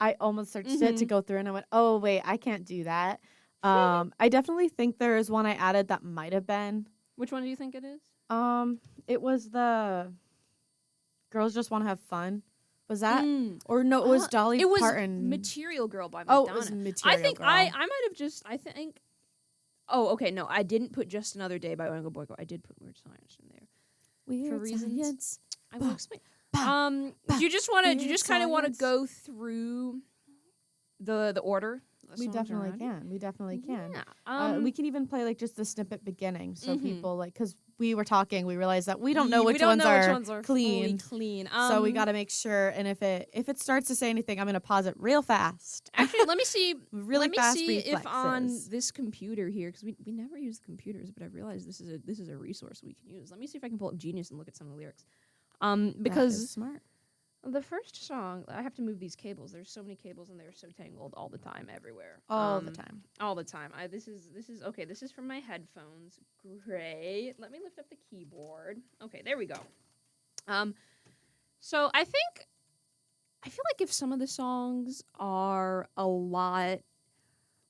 I almost searched it to go through, and I went, oh, wait, I can't do that. I definitely think there is one I added that might have been. Which one do you think it is? It was the Girls Just Want to Have Fun. Was that? Or no, it was Dolly Parton. It was Material Girl by Madonna. Oh, it was Material I think Girl. I might have just, I think, oh, okay, no, I didn't put Just Another Day by Oingo Boingo. I did put Weird Science in there. Weird for reasons. Science. I will explain. Do you just want to, do you just kind of want to go through the order? We definitely can. We definitely can. Yeah. We can even play like just the snippet beginning, so people like, because we were talking, we realized that we don't know which ones are clean. So we got to make sure. And if it starts to say anything, I'm gonna pause it real fast. Actually, let me see. Really let me fast see reflexes. if on this computer here, because we never use computers, but I realized this is a resource we can use. Let me see if I can pull up Genius and look at some of the lyrics. Because that is smart. The first song, I have to move these cables. There's so many cables and they're so tangled all the time, everywhere. All the time. All the time. This is okay. This is from my headphones. Great. Let me lift up the keyboard. Okay, there we go. So I feel like if some of the songs are a lot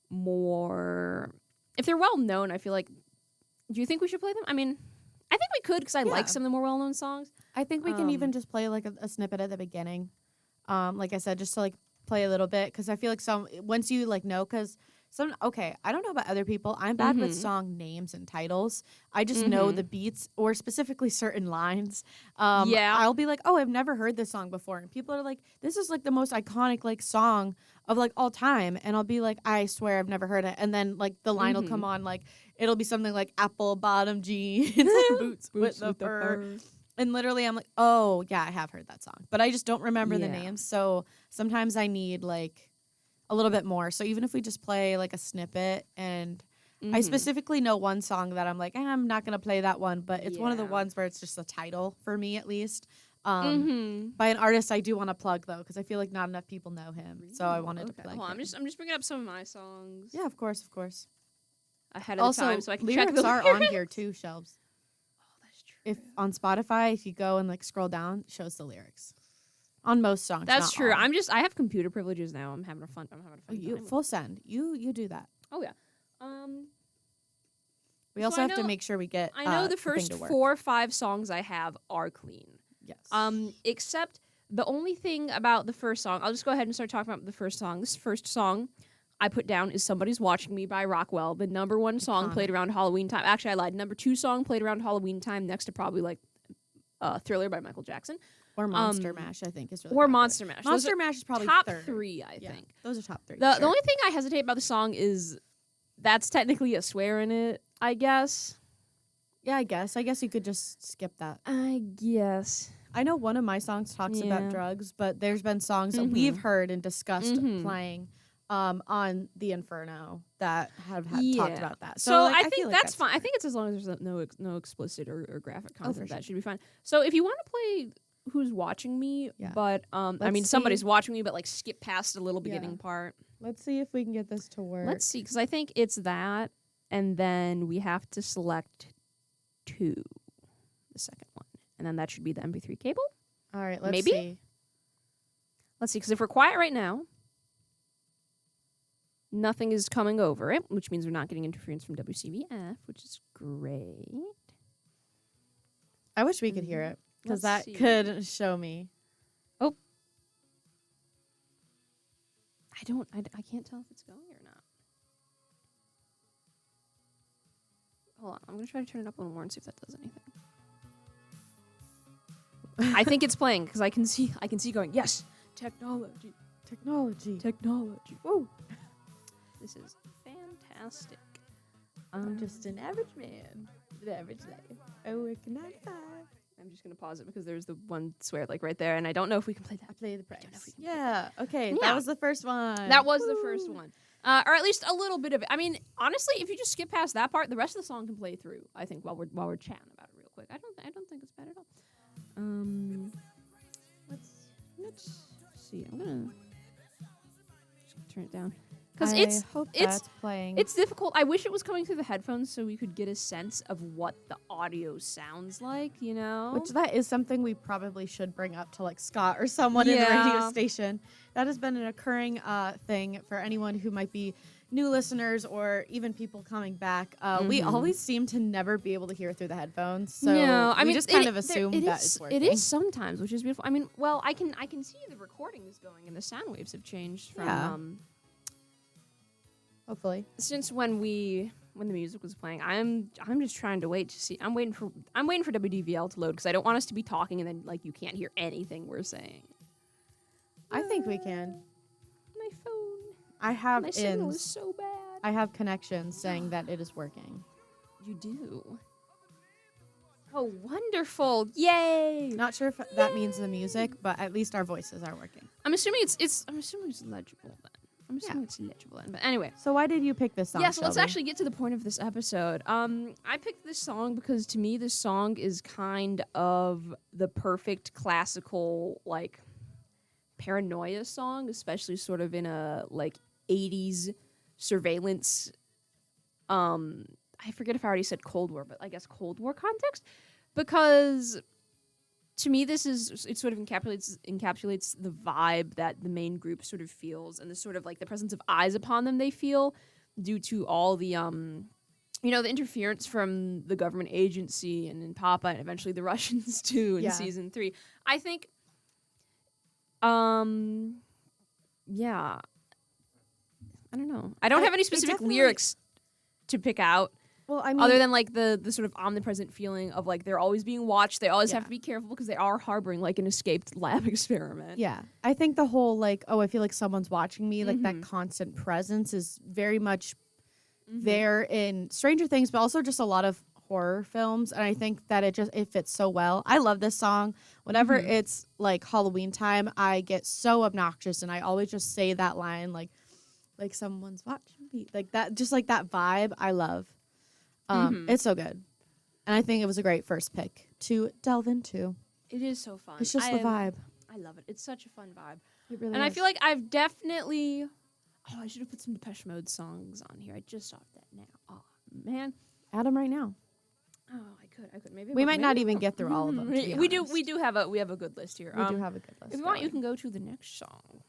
more, if they're well known, I feel like, do you think we should play them? I mean, I think we could because I like some of the more well-known songs. I think we can even just play like a snippet at the beginning. Like I said, just to like play a little bit, because I feel like once you like know, because I don't know about other people. I'm bad with song names and titles. I just know the beats or specifically certain lines. I'll be like, oh, I've never heard this song before, and people are like, this is like the most iconic like song of like all time, and I'll be like, I swear I've never heard it, and then like the line will come on, like it'll be something like apple bottom jeans, boots with the fur. And literally, I'm like, oh, yeah, I have heard that song. But I just don't remember the names. So sometimes I need, like, a little bit more. So even if we just play, like, a snippet, and I specifically know one song that I'm like, I'm not going to play that one. But it's one of the ones where it's just the title, for me at least. By an artist I do want to plug, though, because I feel like not enough people know him. Really? So I wanted to plug him. I'm just bringing up some of my songs. Yeah, of course, of course. Ahead of the time, so I can check the lyrics are on here, too, Shelves. True. If on Spotify, if you go and like scroll down, it shows the lyrics on most songs. That's true. All. I have computer privileges now. I'm having a fun time. Full send. You do that. Oh yeah. We also have to make sure we get. I know the first 4 or 5 songs I have are clean. Yes. Except the only thing about the first song, I'll just go ahead and start talking about the first song. This first song I put down is Somebody's Watching Me by Rockwell, the number 1 song played around Halloween time. Actually, I lied. Number 2 song played around Halloween time, next to probably like Thriller by Michael Jackson. Or Monster Mash, I think is really Or popular. Monster Mash. Monster Mash is probably top third. 3, I think. Those are top 3. The only thing I hesitate about the song is that's technically a swear in it, I guess. Yeah, I guess. I guess you could just skip that. I guess. I know one of my songs talks about drugs, but there's been songs that we've heard and discussed playing on the Inferno that have talked about that. So like, I think that's fine. I think it's as long as there's no explicit or graphic content, that should be fine. So if you want to play Who's Watching Me, but I mean somebody's watching me, but like skip past the little beginning part. Let's see if we can get this to work. Let's see, because I think it's that, and then we have to select 2, the second one, and then that should be the MP3 cable. All right, let's see. Let's see, because if we're quiet right now, nothing is coming over it, which means we're not getting interference from WCBF, which is great. I wish we could hear it, because that could show me. Oh. I can't tell if it's going or not. Hold on, I'm going to try to turn it up a little more and see if that does anything. I think it's playing, because I can see going, yes, technology. Woo. This is fantastic. I'm just an average man with average life. I work 9 to 5. I'm just going to pause it because there's the one swear like right there, and I don't know if we can play that. I play the price. Yeah, okay, that was the first one. That was the first one. Or at least a little bit of it. I mean, honestly, if you just skip past that part, the rest of the song can play through, I think, while we're chatting about it real quick. I don't think it's bad at all. Let's see. I'm gonna just turn it down. Because I hope it's that's playing. it's difficult. I wish it was coming through the headphones so we could get a sense of what the audio sounds like, you know? Which that is something we probably should bring up to like Scott or someone in the radio Yeah. station. That has been an occurring thing for anyone who might be new listeners or even people coming back. We always seem to never be able to hear through the headphones, so no, I we mean, just kind of assume that is, it's working. it is sometimes, which is beautiful. I mean, well, I can see the recording is going and the sound waves have changed from Yeah. Hopefully. since when the music was playing. I'm just trying to wait to see. I'm waiting for WDVL to load because I don't want us to be talking and then like you can't hear anything we're saying. I think we can. My phone. I have My signal is ins. so bad. I have connections saying that it is working. You do. Oh, wonderful! Yay! Not sure if that means the music, but at least our voices are working. I'm assuming it's legible then. I'm assuming it's legible then. But anyway. So why did you pick this song? Yeah, so let's Shelby? actually get to the point of this episode. I picked this song because to me this song is kind of the perfect classical like paranoia song, especially sort of in a like 80s surveillance I forget if I already said Cold War, but I guess Cold War context because to me it sort of encapsulates the vibe that the main group sort of feels and the sort of like the presence of eyes upon them they feel due to all the the interference from the government agency and in Papa and eventually the Russians too in season 3. I think yeah. I don't know. I don't have any specific lyrics to pick out. Well, I mean, other than like the sort of omnipresent feeling of like they're always being watched. They always have to be careful because they are harboring like an escaped lab experiment. yeah, I think the whole like, oh, I feel like someone's watching me, like that constant presence is very much there in Stranger Things, but also just a lot of horror films, and I think that it fits so well. I love this song. Whenever it's like Halloween time, I get so obnoxious, and I always just say that line like someone's watching me, like that, just like that vibe. I love. It's so good, and I think it was a great first pick to delve into. It is so fun. It's just the vibe. I love it. It's such a fun vibe. It really and is. I feel like I've definitely. Oh, I should have put some Depeche Mode songs on here. I just thought that now. Oh man, add them right now. Oh, I could. Maybe We might not even get through all of them. To be We honest. do have a good list here. We do have a good list. If you want, going. you can go to the next song.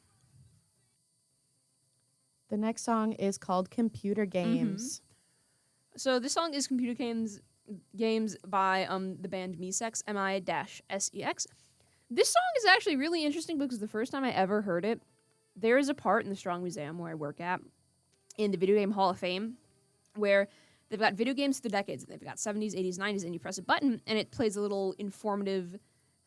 The next song is called Computer Games. So this song is Computer Games by the band Misex, MI-SEX. This song is actually really interesting because the first time I ever heard it, there is a part in the Strong Museum where I work at, in the Video Game Hall of Fame, where they've got video games through the decades. They've got 70s, 80s, 90s, and you press a button, and it plays a little informative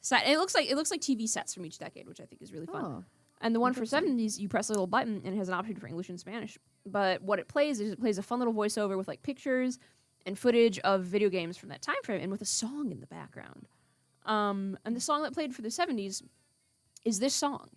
set. And it looks like TV sets from each decade, which I think is really fun. Oh. And the one for 70s, you press a little button, and it has an option for English and Spanish. But what it plays is it plays a fun little voiceover with like pictures and footage of video games from that time frame, and with a song in the background. And the song that played for the 70s is this song,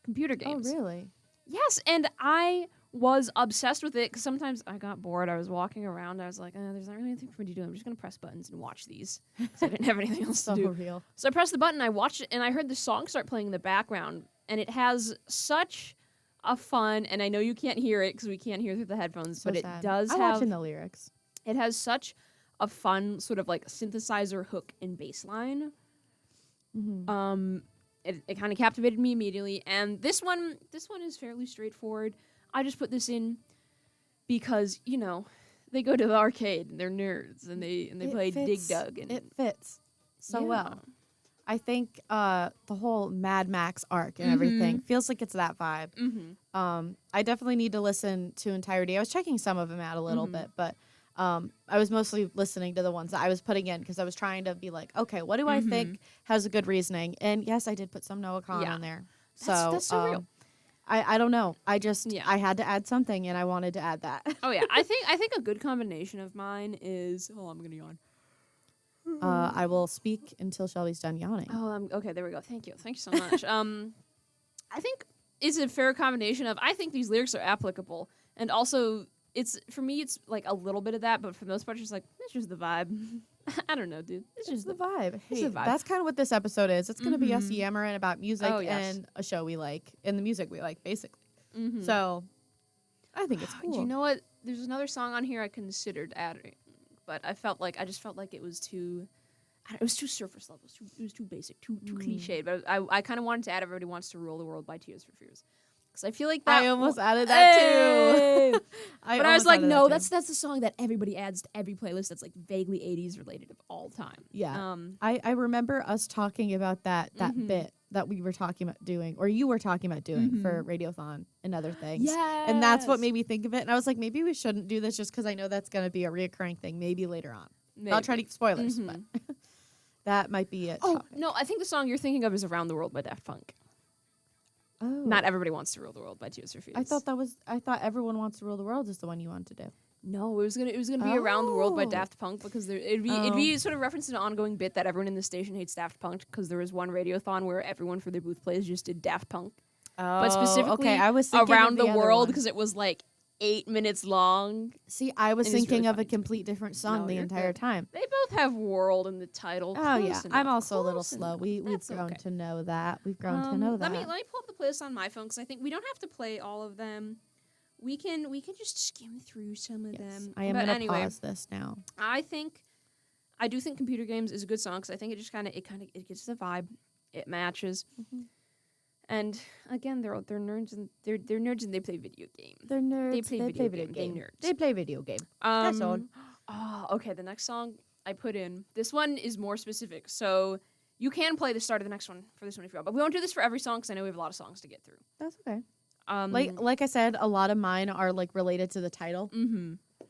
Computer Games. Oh, really? Yes, and I was obsessed with it because sometimes I got bored. I was walking around. I was like, there's not really anything for me to do. I'm just going to press buttons and watch these. So I didn't have anything else So to do. real. So I pressed the button, I watched it, and I heard the song start playing in the background. And it has such a fun, and I know you can't hear it because we can't hear through the headphones, So but sad. it does I'm have... watching the lyrics. It has such a fun sort of like synthesizer hook and bass line. It kind of captivated me immediately, and this one is fairly straightforward. I just put this in because they go to the arcade and they're nerds and they play Dig Dug and it fits so well. I think the whole Mad Max arc and everything feels like it's that vibe. I definitely need to listen to entirety. I was checking some of them out a little bit, but I was mostly listening to the ones that I was putting in because I was trying to be like, okay, what do I think has a good reasoning? And yes, I did put some Noah Khan on there. That's so real. I don't know. I just I had to add something and I wanted to add that. Oh yeah, I think a good combination of mine is. Hold on, I'm gonna yawn. I will speak until Shelby's done yawning. Oh, okay. There we go. Thank you so much. I think it's a fair combination of. I think these lyrics are applicable, and also it's for me. It's like a little bit of that, but for the most part, it's just like it's just the vibe. I don't know, dude. It's just the vibe. It's Hey, the vibe. that's kind of what this episode is. It's going to be us yammering about music Oh, yes. and a show we like, and the music we like, basically. So, I think it's cool. You know what? There's another song on here I considered adding, but I just felt like it was too. It was too surface level. It was too basic, too cliched. But I kind of wanted to add "Everybody Wants to Rule the World" by Tears for Fears, because I feel like that. I almost added that too. But I was like, no, that's the song that everybody adds to every playlist. That's like vaguely '80s related of all time. Yeah. I remember us talking about that bit that we were talking about doing, or you were talking about doing for Radiothon and other things. Yeah. And that's what made me think of it. And I was like, maybe we shouldn't do this just because I know that's going to be a reoccurring thing. Maybe later on. Maybe. I'll try to spoilers, but that might be it. Oh no, I think the song you're thinking of is "Around the World" by Daft Punk. Oh. Not "Everybody Wants to Rule the World" by Tears for Fears. I thought "Everyone Wants to Rule the World" is the one you wanted to do. No, it was gonna be "Around the World" by Daft Punk, because it'd be sort of referencing an ongoing bit that everyone in the station hates Daft Punk, because there was one radiothon where everyone for their booth plays just did Daft Punk. But specifically I was thinking "Around of the other World" one. because it was like 8 minutes long. See, I was And it's thinking really of a funny. complete different song No, the you're entire good. time. They both have "world" in the title. Oh Close yeah, enough, I'm also a little close slow. enough. We've That's grown okay. to know that. We've grown to know that. Let me pull up the playlist on my phone, because I think we don't have to play all of them. We can just skim through some of them. I am But gonna anyway, pause this now. I do think "Computer Games" is a good song, because I think it just kind of it gets the vibe, it matches, and again they're nerds and they're nerds and they play video games. They're nerds. They play video game. They nerds. They play video game. That's all. Oh, okay. The next song I put in. This one is more specific, so you can play the start of the next one for this one if you want. But we won't do this for every song, because I know we have a lot of songs to get through. That's okay. Like Like I said, a lot of mine are like related to the title.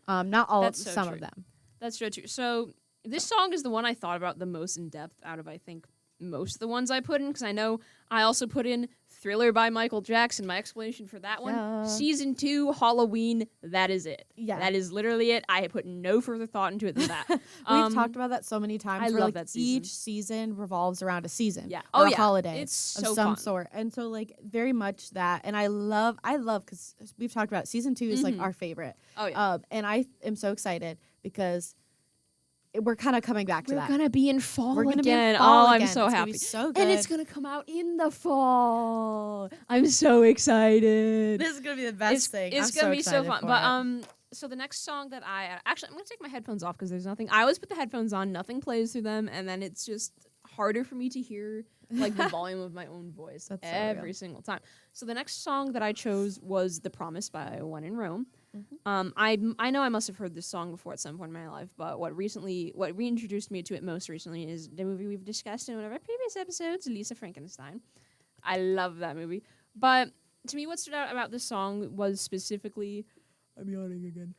Not all. That's so some true. of them. That's true too. So this song is the one I thought about the most in depth out of, I think, most of the ones I put in, because I know I also put in "Thriller" by Michael Jackson. My explanation for that one: Yeah. Season 2, Halloween. That is it. Yeah. that is literally it. I put no further thought into it than that. We've talked about that so many times. I where, love like, that season. Each season revolves around a season. Yeah. Or Oh, a yeah. holiday. It's of so some fun. sort. And so like very much that. And I love because we've talked about it, season 2 is like our favorite. Oh yeah. And I am so excited because we're kind of coming back to We're that. gonna be in fall We're gonna again. be in fall Oh, again. I'm so It's gonna happy. be so And it's good. gonna come out in the fall. I'm so excited. This is gonna be the best thing. It's I'm gonna so be so excited fun. for But it. so the next song that I'm gonna take my headphones off, because there's nothing. I always put the headphones on. Nothing plays through them, and then it's just harder for me to hear like the volume of my own voice That's so every real. single time. So the next song that I chose was "The Promise" by One in Rome. Mm-hmm. I know I must have heard this song before at some point in my life, but what reintroduced me to it most recently is the movie we've discussed in one of our previous episodes, Lisa Frankenstein. I love that movie. But to me, what stood out about this song was specifically, I'm yawning again.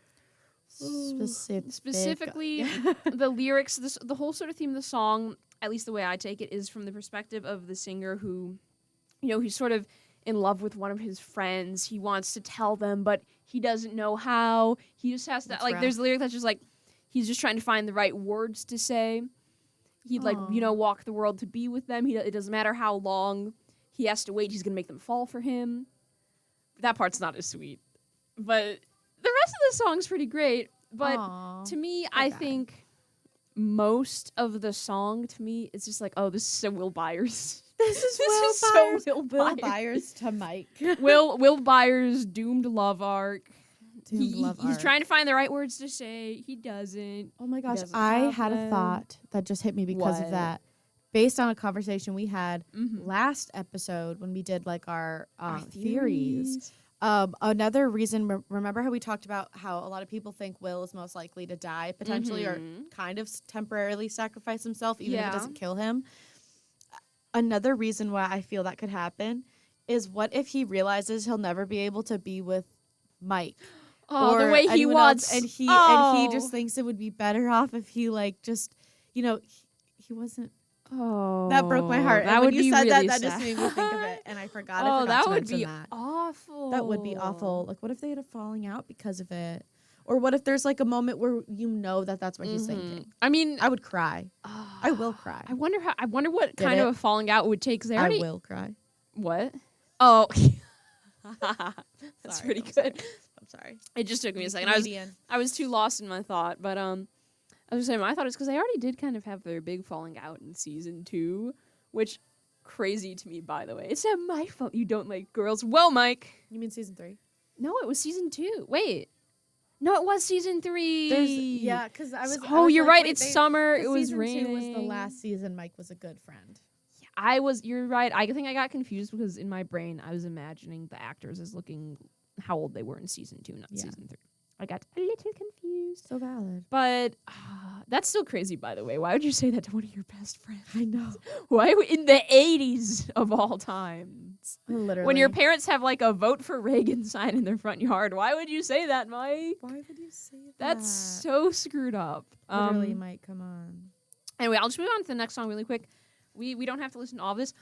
Specifically, the lyrics. The whole sort of theme of the song, at least the way I take it, is from the perspective of the singer who, he's sort of in love with one of his friends. He wants to tell them, but he doesn't know how. He just has to, That's like, rough. there's a lyric that's just like, he's just trying to find the right words to say. He'd walk the world to be with them. It doesn't matter how long he has to wait. He's going to make them fall for him. That part's not as sweet. But the rest of the song's pretty great. But Aw. to me, Poor I guy. think most of the song, to me, it's just like, oh, this is so Will Byers. This is This Will is so Byers. Will Will Byers. Byers to Mike. Will Byers' doomed love arc. Doomed love He's arc. trying to find the right words to say. He doesn't. Oh my gosh, doesn't I have had a them. thought that just hit me because What? of that. Based on a conversation we had Mhm. last episode when we did like our Our theories. Another reason, remember how we talked about how a lot of people think Will is most likely to die potentially or Mhm. kind of temporarily sacrifice himself even if Yeah. it doesn't kill him. Another reason why I feel that could happen is what if he realizes he'll never be able to be with Mike? Oh, the or way he anyone wants. else, and he Oh. just thinks it would be better off if he like just he wasn't. Oh, That broke my heart. That And would when you be said really that just sad. made me think of it, and I forgot. I Oh, forgot that to would mention be that. awful. That would be awful. Like, what if they had a falling out because of it? Or what if there's like a moment where that's what he's thinking? I mean, I would cry. I will cry. I wonder what Did kind it? of a falling out would take. 'Cause they I already will cry. what? Oh, that's Sorry, pretty I'm good. I'm sorry. It just took me a second. Comedian. I was too lost in my thought, but I was saying my thought is because they already did kind of have their big falling out in season 2, which crazy to me, by the way. It's not my fault you don't like girls. Well, Mike, You mean season 3? No, it was season 2. Wait. No, it was season 3. Because I was. Oh, you're right. It's summer. It was season raining. 2 was the last season. Mike was a good friend. You're right. I think I got confused because in my brain I was imagining the actors as looking how old they were in season 2, not season 3. I got a little confused. So valid. But that's still crazy, by the way. Why would you say that to one of your best friends? I know. Why in the 80s of all times? Literally. When your parents have like a vote for Reagan sign in their front yard, why would you say that, Mike? Why would you say that? That's so screwed up. Literally, Mike, come on. Anyway, I'll just move on to the next song really quick. We don't have to listen to all of this.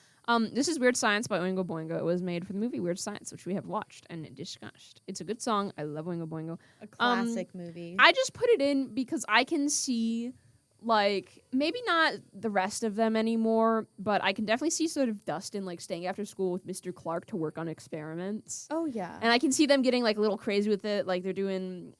This is Weird Science by Oingo Boingo. It was made for the movie Weird Science, which we have watched and discussed. It's a good song. I love Oingo Boingo. A classic movie. I just put it in because I can see, like, maybe not the rest of them anymore, but I can definitely see sort of Dustin, like, staying after school with Mr. Clark to work on experiments. Oh, yeah. And I can see them getting, like, a little crazy with it. Like, they're doing...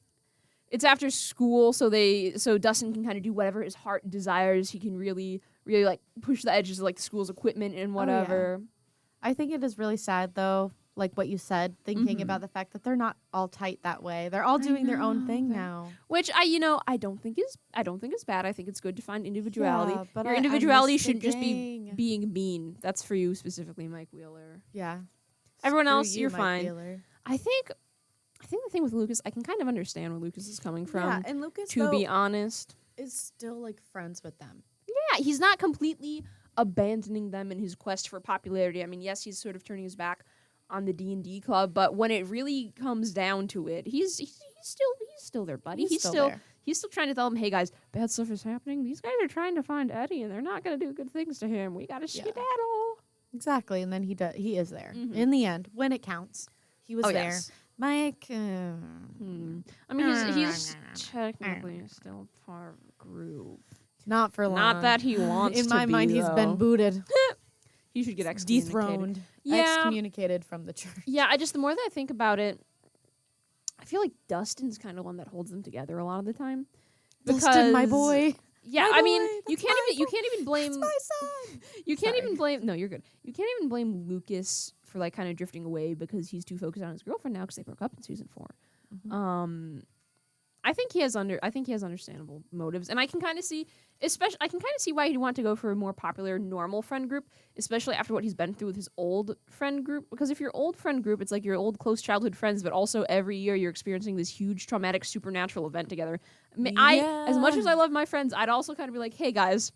It's after school, so Dustin can kind of do whatever his heart desires. He can really like push the edges of like the school's equipment and whatever. Oh, yeah. I think it is really sad though, like what you said, thinking about the fact that they're not all tight that way. They're all doing their own thing now. Which I don't think is bad. I think it's good to find individuality. Yeah, but your individuality shouldn't just be being mean. That's for you specifically, Mike Wheeler. Yeah. Everyone else, you're Mike fine. Wheeler. I think the thing with Lucas, I can kind of understand where Lucas is coming from. Yeah, and Lucas, to be honest, is still like friends with them. Yeah, he's not completely abandoning them in his quest for popularity. I mean, yes, he's sort of turning his back on the D&D club, but when it really comes down to it, he's still their buddy. He's still trying to tell them, hey guys, bad stuff is happening. These guys are trying to find Eddie, and they're not going to do good things to him. We got to skedaddle. Exactly, and then he is there in the end when it counts. He was there. Yes. Mike. I mean, he's technically still part of the group. Not for long. Not that he wants to In my be, mind, he's been booted. He should get excommunicated. Dethroned. Yeah. Excommunicated from the church. Yeah, the more that I think about it, I feel like Dustin's kind of one that holds them together a lot of the time. Dustin, my boy. Yeah, My I mean, boy, you that's can't even blame. That's my son. You can't Sorry. even blame. No, you're good. You can't even blame Lucas for like kind of drifting away because he's too focused on his girlfriend now because they broke up in season 4. Mm-hmm. I think he has understandable motives, and I can kind of see why he'd want to go for a more popular normal friend group, especially after what he's been through with his old friend group. Because if your old friend group, it's like your old close childhood friends, but also every year you're experiencing this huge traumatic supernatural event together. As much as I love my friends, I'd also kind of be like, hey guys,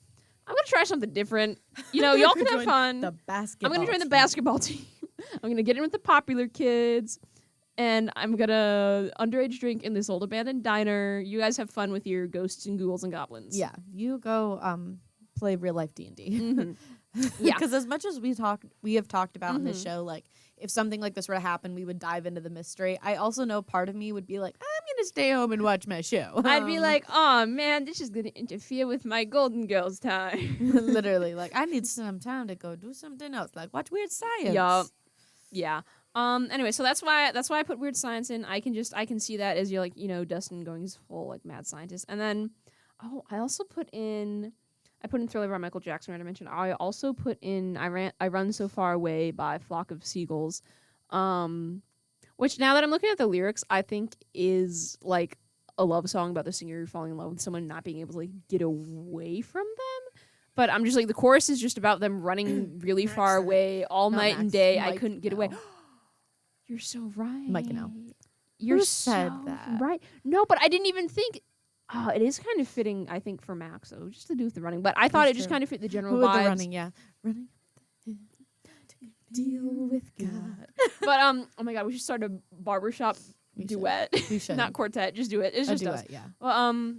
I'm gonna try something different. You know, y'all can have fun. The basketball. I'm gonna join the basketball team. I'm gonna get in with the popular kids. And I'm gonna underage drink in this old abandoned diner. You guys have fun with your ghosts and ghouls and goblins. Yeah, you go play real life D&D. Mm-hmm. Yeah, because as much as we have talked about in this show, like if something like this were to happen, we would dive into the mystery. I also know part of me would be like, I'm gonna stay home and watch my show. I'd be like, oh man, this is gonna interfere with my Golden Girls time. Literally, like I need some time to go do something else, like watch Weird Science. Yup. Yeah. Anyway, so that's why I put Weird Science in. I can see that as you're like, you know, Dustin going his full like mad scientist. And then I also put in Thriller by Michael Jackson, right? I mentioned. I also put in I Run So Far Away by Flock of Seagulls. Which now that I'm looking at the lyrics, I think is like a love song about the singer falling in love with someone not being able to like get away from them. But I'm just like the chorus is just about them running really far away all night and day. I couldn't get away. You're so right. Mike, no. You're Who so said that? right. No, but I didn't even think. It is kind of fitting, I think, for Max, though, just to do with the running. But I thought it just kind of fit the general With vibes. the running, yeah. Running. Deal with God. But oh my God, we should start a barbershop duet. We should. Not quartet, just do it. It's just us. Yeah. Well,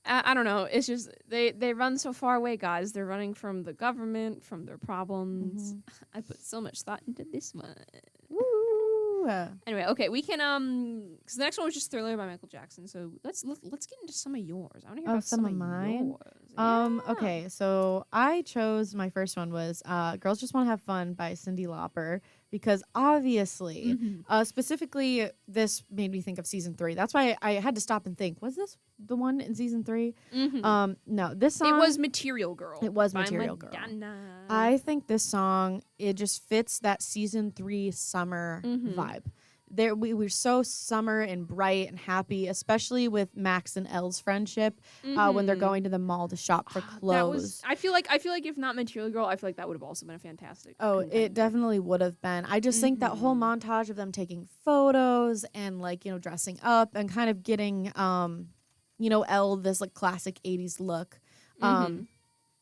I don't know. It's just they run so far away, guys. They're running from the government, from their problems. I put so much thought into this one. Woo. Anyway, okay, we can because the next one was just Thriller by Michael Jackson. So let's get into some of yours. I want to hear about some of mine. yours. Yeah. Okay, so I chose my first one was "Girls Just Want to Have Fun" by Cyndi Lauper because obviously, specifically, this made me think of season 3. That's why I had to stop and think: was this the one in season 3? No, this song. It was Material Girl. It was by Material Girl. Madonna. I think this song, it just fits that season 3 summer vibe. we were so summer and bright and happy, especially with Max and Elle's friendship when they're going to the mall to shop for clothes. I feel like if not Material Girl, I feel like that would have also been a fantastic. Oh, contender. it definitely would have been. I just think that whole montage of them taking photos and like, dressing up and kind of getting Elle this like classic 80s look.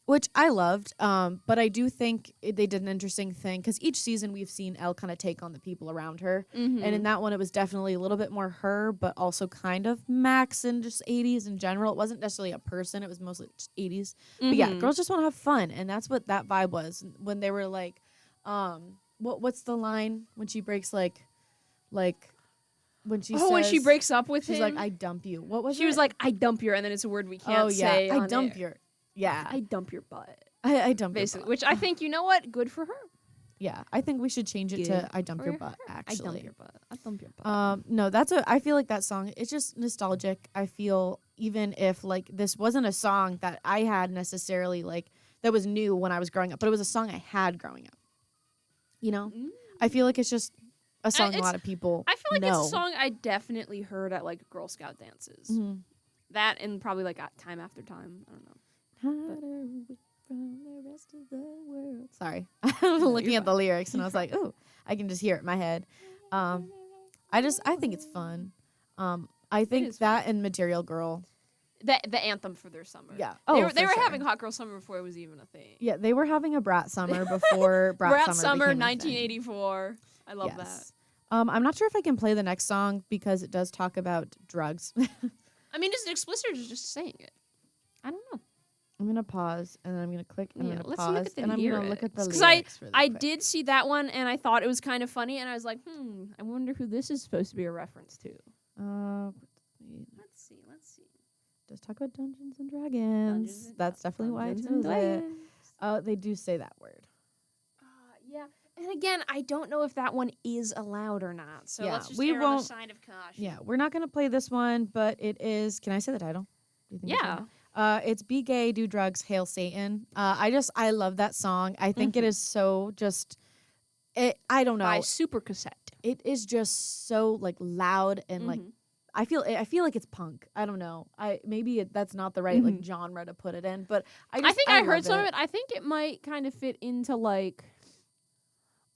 Which I loved, but I do think they did an interesting thing because each season we've seen Elle kind of take on the people around her, and in that one it was definitely a little bit more her, but also kind of Max and just 80s in general. It wasn't necessarily a person; it was mostly just 80s. But yeah, girls just want to have fun, and that's what that vibe was when they were like, what's the line when she breaks like when she says, when she breaks up with she's him, like, "I dump you." What was she it? was like, "I dump you," and then it's a word we can't say. I dump your. Yeah, I dump your butt. I dump basically, your butt. which I think good for her. Yeah, I think we should change it to "I dump your butt." Actually, I dump your butt. I dump your butt. No, I feel like that song. It's just nostalgic. I feel even if like this wasn't a song that I had necessarily like that was new when I was growing up, but it was a song I had growing up. I feel like it's just a song a lot of people. I feel like know. it's a song I definitely heard at like Girl Scout dances. That and probably like Time After Time. I don't know. From the rest of the world. Sorry, I'm looking at the lyrics and I was like, "Ooh, I can just hear it in my head." I think it's fun. I think that and Material Girl, the anthem for their summer. Yeah, they were having Hot Girl Summer before it was even a thing. Yeah, they were having a Brat Summer before Brat Summer 1984. I love that. I'm not sure if I can play the next song because it does talk about drugs. I mean, is it explicit or just saying it? I don't know. I'm gonna pause and then I'm gonna click and I'm gonna pause look at the and I'm gonna look at the lyrics. Because I did see that one and I thought it was kind of funny and I was like, I wonder who this is supposed to be a reference to. Let's see. Just talk about Dungeons and Dragons. That's definitely why I chose it. Oh, they do say that word. Yeah. And again, I don't know if that one is allowed or not. So let's just err on the side of caution. Yeah, we're not gonna play this one, but it is. Can I say the title? Do you think it's Be Gay, Do Drugs, Hail Satan. I love that song. I think it is so just, I don't know. By Super Cassette. It is just so like loud and like, I feel like it's punk. I don't know. That's not the right like genre to put it in, but I think I heard some of it. I think it might kind of fit into like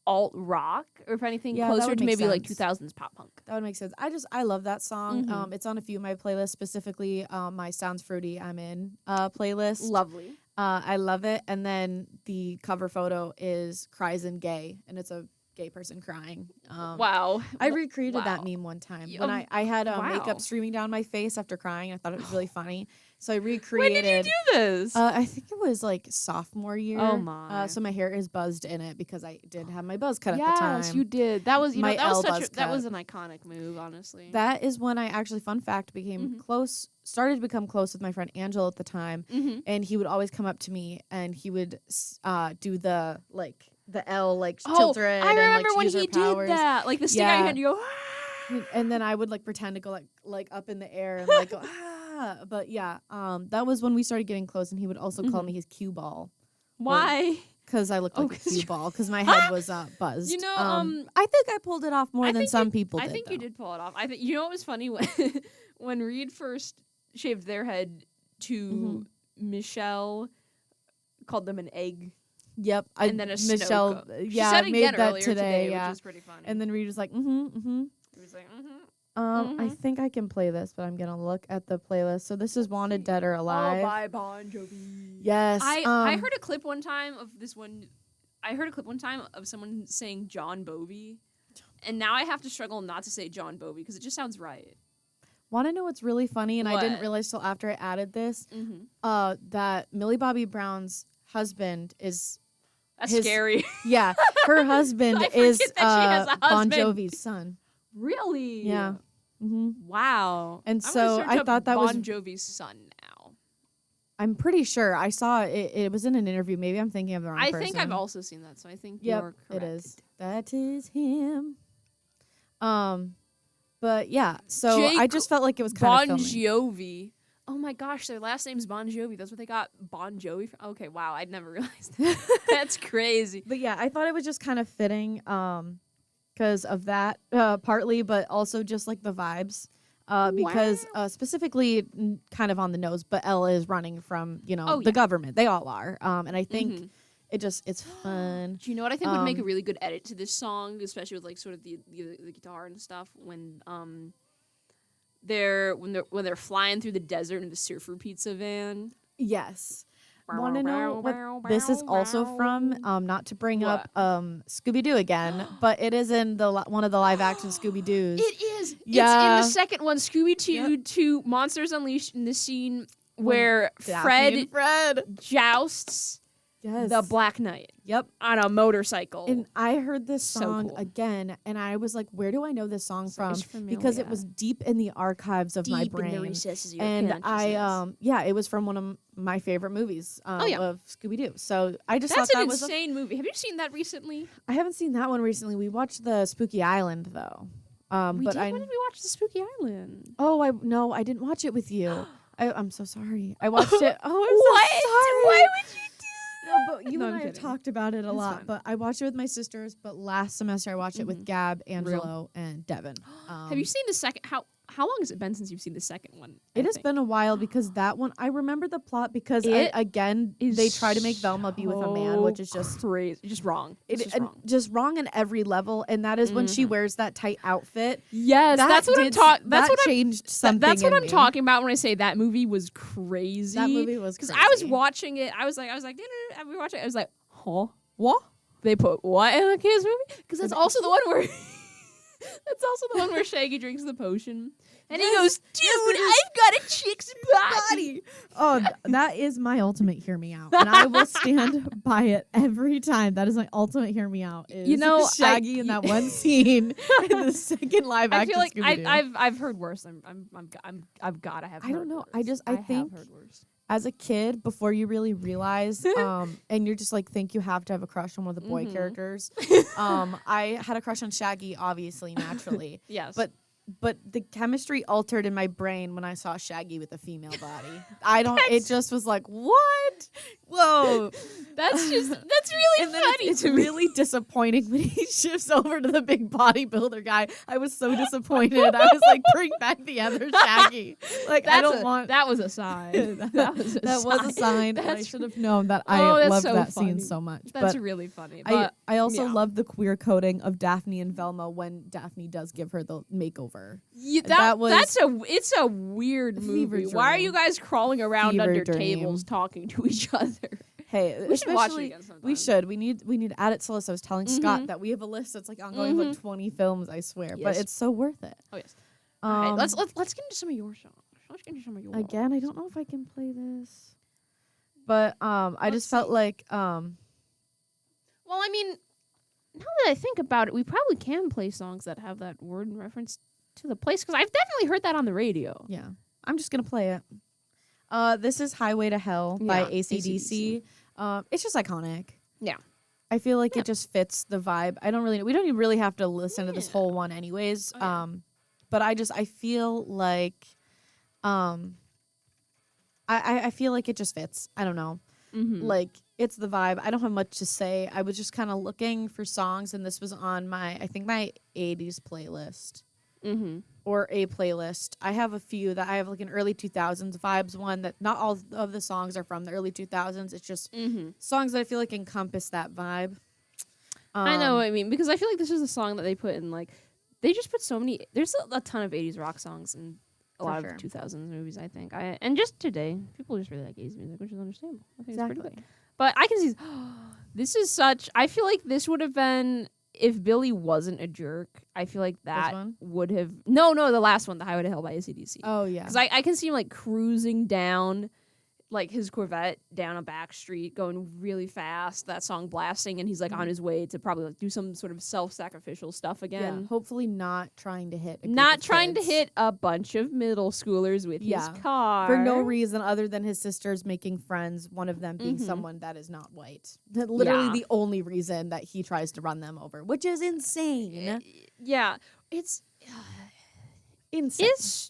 alt rock, or if anything, closer to maybe like 2000s pop punk. That would make sense. I love that song. It's on a few of my playlists, specifically my Sounds Fruity I'm In playlist. Lovely. I love it. And then the cover photo is Cries and Gay, and it's a gay person crying. Wow. I recreated that meme one time when I had makeup streaming down my face after crying. I thought it was really funny. So I recreated. When did you do this? I think it was like sophomore year. Oh my! So my hair is buzzed in it because I did have my buzz cut at the time. Yes, you did. That was that was an iconic move, honestly. That is when I actually, fun fact, became started to become close with my friend Angela at the time, and he would always come up to me and he would do the L children. I remember and, when use he powers. did that, like the stick out your hand, you go. And then I would like pretend to go like up in the air and like go but yeah, that was when we started getting close, and he would also call me his cue ball. Why? Because I looked like a cue ball because my head was buzzed. You know, I think I pulled it off more than some people did. I think though. You did pull it off. I think what was funny when Reed first shaved their head to Michelle called them an egg. Yep, and then a Michelle. She said it made again that today. which was pretty funny. And then Reed was like, He was like, I think I can play this, but I'm gonna look at the playlist. So this is Wanted, Dead or Alive. Oh, by Bon Jovi. Yes. I heard a clip one time of this one. I heard a clip one time of someone saying John Bovey, and now I have to struggle not to say John Bovey because it just sounds right. Want to know what's really funny? And what? I didn't realize till after I added this that Millie Bobby Brown's husband is. That's scary. Yeah, her husband is Bon Jovi's son. Really? Yeah. Wow. And so I thought that was Bon Jovi's son now. I'm pretty sure I saw it. It was in an interview. Maybe I'm thinking of the wrong person. I think I've also seen that, so I think you're correct. It is. That is him. But yeah, so I just felt like it was kind of Bon Jovi. Oh my gosh, their last name's Bon Jovi. That's what they got Bon Jovi from. Okay, wow, I'd never realized that. That's crazy. But yeah, I thought it was just kind of fitting. because of that, partly, but also just like the vibes. Because specifically, kind of on the nose, but Elle is running from the government. They all are, and I think it's fun. Do you know what I think would make a really good edit to this song, especially with like sort of the guitar and stuff when they're flying through the desert in the surfer pizza van. Yes. Want to know what this is also from? Not to bring up Scooby-Doo again, but it is in one of the live action Scooby-Doos. It is. Yeah. It's in the second one, Scooby-Doo 2 Monsters Unleashed, in the scene where Fred jousts the Black Knight. Yep. On a motorcycle. And I heard this song again, and I was like, where do I know this song from? Because it was deep in the archives of my brain. Deep in the recesses of your consciousness. It was from one of my favorite movies of Scooby-Doo. So I just thought that was an insane movie. Have you seen that recently? I haven't seen that one recently. We watched the Spooky Island, though. When did we watch the Spooky Island? Oh, I didn't watch it with you. I'm so sorry. I watched it. Oh, I'm so sorry. Why would you? No, but you and I have talked about it a lot. Fine. But I watched it with my sisters. But last semester I watched it with Gab, Angelo, and Devin. Have you seen the second? How long has it been since you've seen the second one? It has been a while because that one I remember the plot because they try to make Velma be with a man, which is just crazy, just wrong. Just wrong in every level, and that is when she wears that tight outfit. Yes, that's what I'm talking. That's what changed something. That's what I'm talking about when I say that movie was crazy. That movie was because I was watching it. I was like, we were watching it. I was like, huh, what? They put what in a kids movie? Because that's also the one where. That's also the one where Shaggy drinks the potion. And he goes, dude, I've got a chick's body. Oh, that is my ultimate hear me out. And I will stand by it every time. That is my ultimate hear me out. Is Shaggy in that one scene in the second live action I feel like I've heard worse. I've got to have heard I don't know. Worse. I think have heard worse. As a kid, before you really realize, and you're just like, think you have to have a crush on one of the boy characters. I had a crush on Shaggy, obviously, naturally. Yes. But the chemistry altered in my brain when I saw Shaggy with a female body. It just was like, what? Whoa. That's really funny. It's really disappointing when he shifts over to the big bodybuilder guy. I was so disappointed. I was like, bring back the other Shaggy. Like, that was a sign. That was a sign. I should have known that. I loved that scene so much. That's really funny. But I also love the queer coding of Daphne and Velma when Daphne does give her the makeover. Yeah, it's a weird movie. Why are you guys crawling around under tables talking to each other? Hey, we should watch it again sometime. We should. We need to add it to the list. I was telling Scott that we have a list that's like ongoing of like 20 films, I swear. Yes. But it's so worth it. Oh yes. All right, let's get into some of your songs. Let's get into some of yours. Again, I don't know if I can play this. But I just felt like well, I mean, now that I think about it, we probably can play songs that have that word in reference to the place, because I've definitely heard that on the radio. Yeah. I'm just going to play it. This is Highway to Hell by AC/DC. It's just iconic. Yeah. I feel like it just fits the vibe. We don't even really have to listen to this whole one anyways. But I feel like I feel like it just fits. I don't know. Like, it's the vibe. I don't have much to say. I was just kind of looking for songs, and this was on my 80s playlist. Or a playlist. I have a few that I have like an early 2000s vibes one that not all of the songs are from the early 2000s. It's just songs that I feel like encompass that vibe. I know what I mean, because I feel like this is a song that they put in, like, they just put so many, there's a ton of 80s rock songs in a lot of the 2000s movies, I think. And just today, people just really like 80s music, which is understandable. I think it's pretty good. But I can see, this is such, I feel like this would have been, if Billy wasn't a jerk, I feel like that would have... No, the last one, The Highway to Hell by AC/DC. Oh, yeah. Because I can see him, like, cruising down, like, his Corvette down a back street, going really fast, that song blasting, and he's, like, on his way to probably, like, do some sort of self-sacrificial stuff again. Yeah, hopefully not trying to hit to hit a bunch of middle schoolers with his car. For no reason other than his sisters making friends, one of them being someone that is not white. Literally the only reason that he tries to run them over, which is insane. Yeah. It's... insane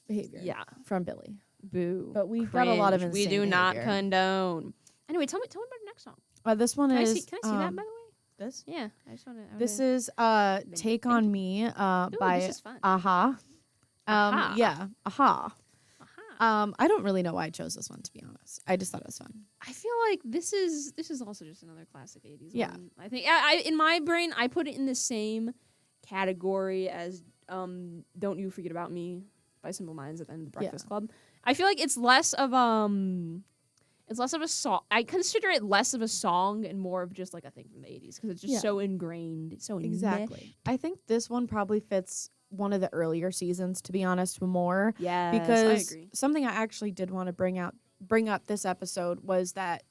behavior from Billy. Boo. But we've got a lot of insane We do not behavior. condone. Anyway, tell me about the next song. This one Can is... I see that, by the way? this? Yeah, I just want to. This is Take on Me by this is fun. Aha. Aha. Yeah, Aha. Aha. I don't really know why I chose this one, to be honest. I just thought it was fun. I feel like this is also just another classic 80s Yeah. one. I think I in my brain I put it in the same category as Don't You Forget About Me by Simple Minds at the end of the Breakfast Club. I feel like it's less of a song. I consider it less of a song and more of just like a thing from the 80s because it's just so ingrained, so Exactly. enmeshed. I think this one probably fits one of the earlier seasons, to be honest, more. Yes, Because I agree. something I actually did want to bring up this episode was that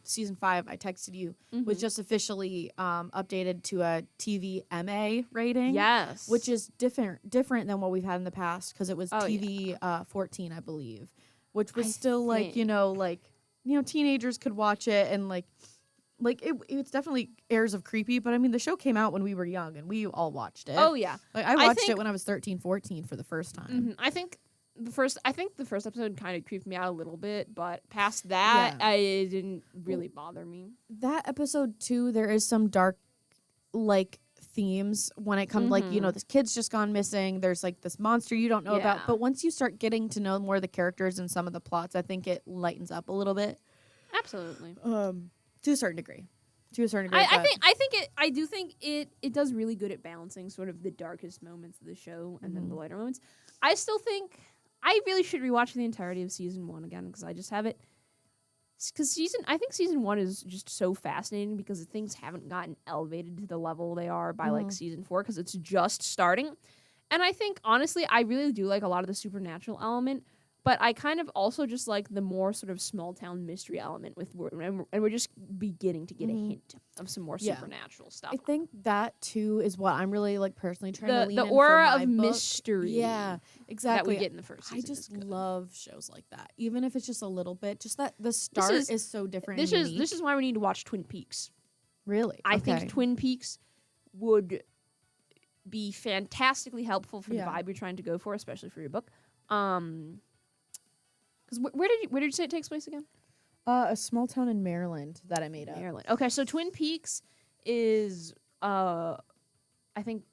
season 5, I texted you, was just officially updated to a TV MA rating. Yes. Which is different than what we've had in the past because it was Oh, TV 14, I believe, which was I still like, teenagers could watch it and it's definitely airs of creepy, but I mean the show came out when we were young and we all watched it. Oh yeah. Like I watched it when I was 13, 14 for the first time. I think the first episode kind of creeped me out a little bit, but past that, it didn't really bother me. That episode too, there is some dark themes when it comes this kid's just gone missing. There's like this monster you don't know about, but once you start getting to know more of the characters and some of the plots, I think it lightens up a little bit. Absolutely. To a certain degree. I do think it does really good at balancing sort of the darkest moments of the show and then the lighter moments. I still think I really should rewatch the entirety of season 1 again because I just have it. Because I think season 1 is just so fascinating because things haven't gotten elevated to the level they are by like season 4 because it's just starting. And I think honestly, I really do like a lot of the supernatural element. But I kind of also just like the more sort of small town mystery element and we're just beginning to get a hint of some more supernatural stuff. I think that too is what I'm really like personally trying to lean the in aura for my of book. mystery. Yeah, exactly. That we get in the first season. I just love shows like that, even if it's just a little bit. Just that the start is so different. This is why we need to watch Twin Peaks. Really, I think Twin Peaks would be fantastically helpful for the vibe you're trying to go for, especially for your book. Because where did you say it takes place again? A small town in Maryland that I made up. Maryland. Okay, so Twin Peaks is I think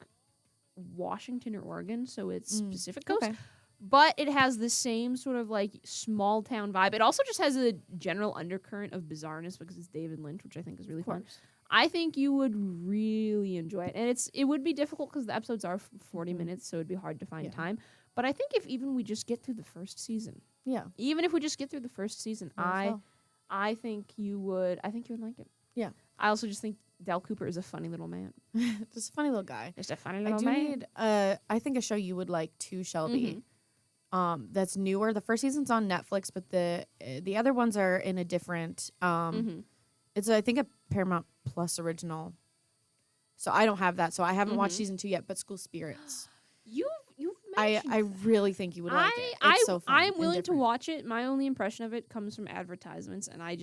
Washington or Oregon, so it's Pacific Coast. Okay. But it has the same sort of like small town vibe. It also just has a general undercurrent of bizarreness because it's David Lynch, which I think is really fun. I think you would really enjoy it. And it would be difficult because the episodes are 40 minutes, so it'd be hard to find time. But I think if even we just get through the first season. Yeah. Even if we just get through the first season, I think you would like it. Yeah. I also just think Dal Cooper is a funny little man. Just a funny little guy. Just a funny little man. I think a show you would like too, Shelby. That's newer. The first season's on Netflix, but the other ones are in a different it's I think a Paramount Plus original. So I don't have that. So I haven't watched season 2 yet, but School Spirits. You've I really think you would like it. It's so fun. I'm willing to watch it. My only impression of it comes from advertisements, and I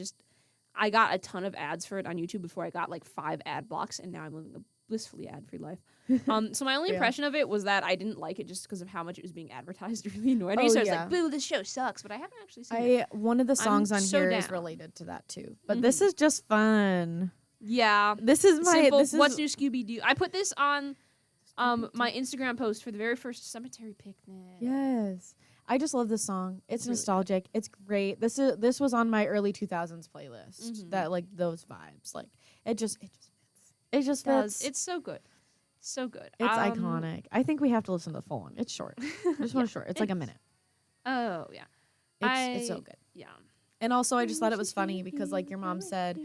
got a ton of ads for it on YouTube before I got like 5 ad blocks, and now I'm living a blissfully ad-free life. So my only impression of it was that I didn't like it just because of how much it was being advertised. It really annoyed me. So I was like, boo, this show sucks, but I haven't actually seen it. One of the songs on here is related to that too. But this is just fun. Yeah. This is my What's New Scooby-Doo? I put this on my Instagram post for the very first cemetery picnic. Yes. I just love this song. It's nostalgic. It's great. This was on my early 2000s playlist. That like those vibes. Like it just fits. It just fits. It's so good. So good. It's iconic. I think we have to listen to the full one. It's short. This one's short. It's like a minute. Oh, yeah. It's so good. Yeah. And also, I just thought it was funny because, like your mom said,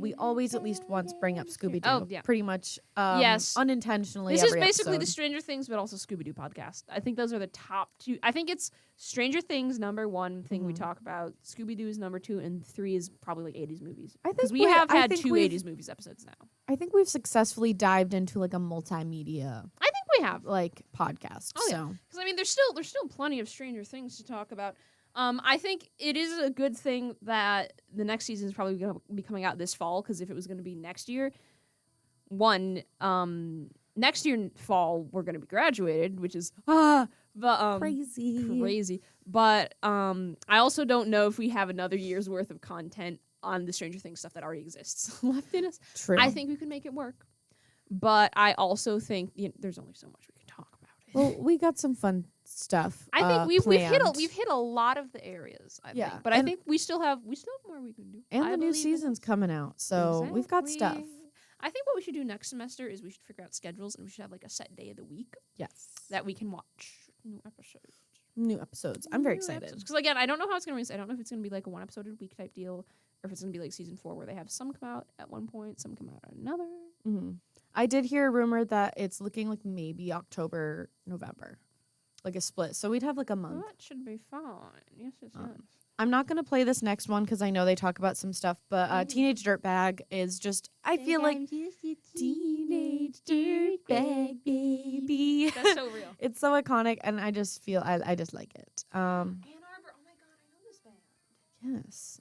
we always at least once bring up Scooby-Doo. Oh, yeah. Pretty much unintentionally. This every is basically episode. the Stranger Things, but also Scooby-Doo podcast. I think those are the top 2. I think it's Stranger Things, number 1 thing we talk about. Scooby-Doo is number 2, and 3 is probably like 80s movies. I think we have had 2 80s movies episodes now. I think we've successfully dived into like a multimedia. I think we have like podcast. Oh yeah, because I mean, there's still plenty of Stranger Things to talk about. I think it is a good thing that the next season is probably going to be coming out this fall, because if it was going to be next year, next year in fall we're going to be graduated, which is crazy. But I also don't know if we have another year's worth of content on the Stranger Things stuff that already exists left in us. True. I think we could make it work. But I also think there's only so much we can talk about it. Well, we got some fun stuff. I think we've planned. hit a lot of the areas. I Yeah, think. But I think we still have more we can do. And I the new believe in season's coming out, so we've got stuff. Exactly. I think what we should do next semester is we should figure out schedules, and we should have like a set day of the week Yes. that we can watch new episodes. New episodes. I'm very excited. Because again, I don't know how it's gonna release. I don't know if it's gonna be like a 1 episode a week type deal, or if it's gonna be like season 4 where they have some come out at one point, some come out at another. Mm-hmm. I did hear a rumor that it's looking like maybe October, November, like a split. So we'd have like a month. Well, that should be fine. Yes, yes, yes. I'm not going to play this next one because I know they talk about some stuff, but Teenage Dirtbag is just, I feel like Teenage Dirtbag Baby. That's so real. It's so iconic, and I just feel, I just like it. Ann Arbor, oh my god, I know this band. Yes.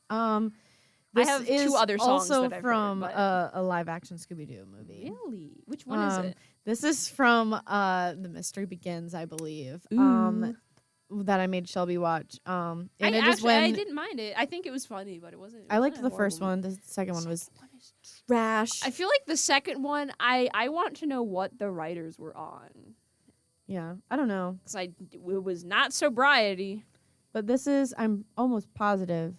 I have 2 other songs also that I've from heard, a live-action Scooby-Doo movie. Really? Which one is it? This is from The Mystery Begins, I believe. Ooh. That I made Shelby watch. And I I didn't mind it. I think it was funny, but it wasn't. I liked the first one. The second one was trash. I feel like the second one, I want to know what the writers were on. Yeah, I don't know. Because it was not sobriety. But this is, I'm almost positive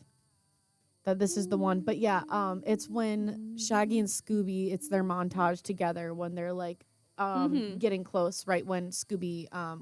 that this is the one. But yeah, it's when Shaggy and Scooby, it's their montage together when they're like getting close, right when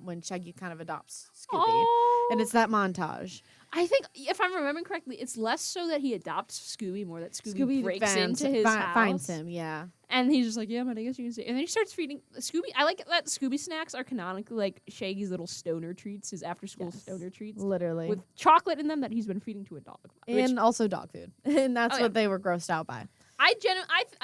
when Shaggy kind of adopts Scooby. Oh. And it's that montage. I think, if I'm remembering correctly, it's less so that he adopts Scooby, more that Scooby breaks into his house. Finds him, yeah. And he's just like, yeah, man, I guess you can say. And then he starts feeding Scooby. I like that Scooby snacks are canonically like Shaggy's little stoner treats, his after-school stoner treats. Literally. With chocolate in them that he's been feeding to a dog. And also dog food. And that's what they were grossed out by. I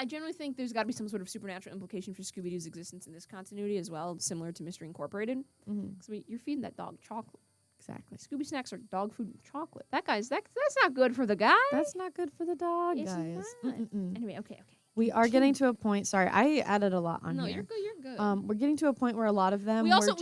generally think there's got to be some sort of supernatural implication for Scooby-Doo's existence in this continuity as well, similar to Mystery Incorporated. Because you're feeding that dog chocolate. Exactly. Scooby snacks are dog food with chocolate. That's not good for the guy. That's not good for the dog, It's guys. not. Anyway, okay. We are getting to a point. Sorry, I added a lot on here. No, you're good. We're getting to a point where a lot of them we also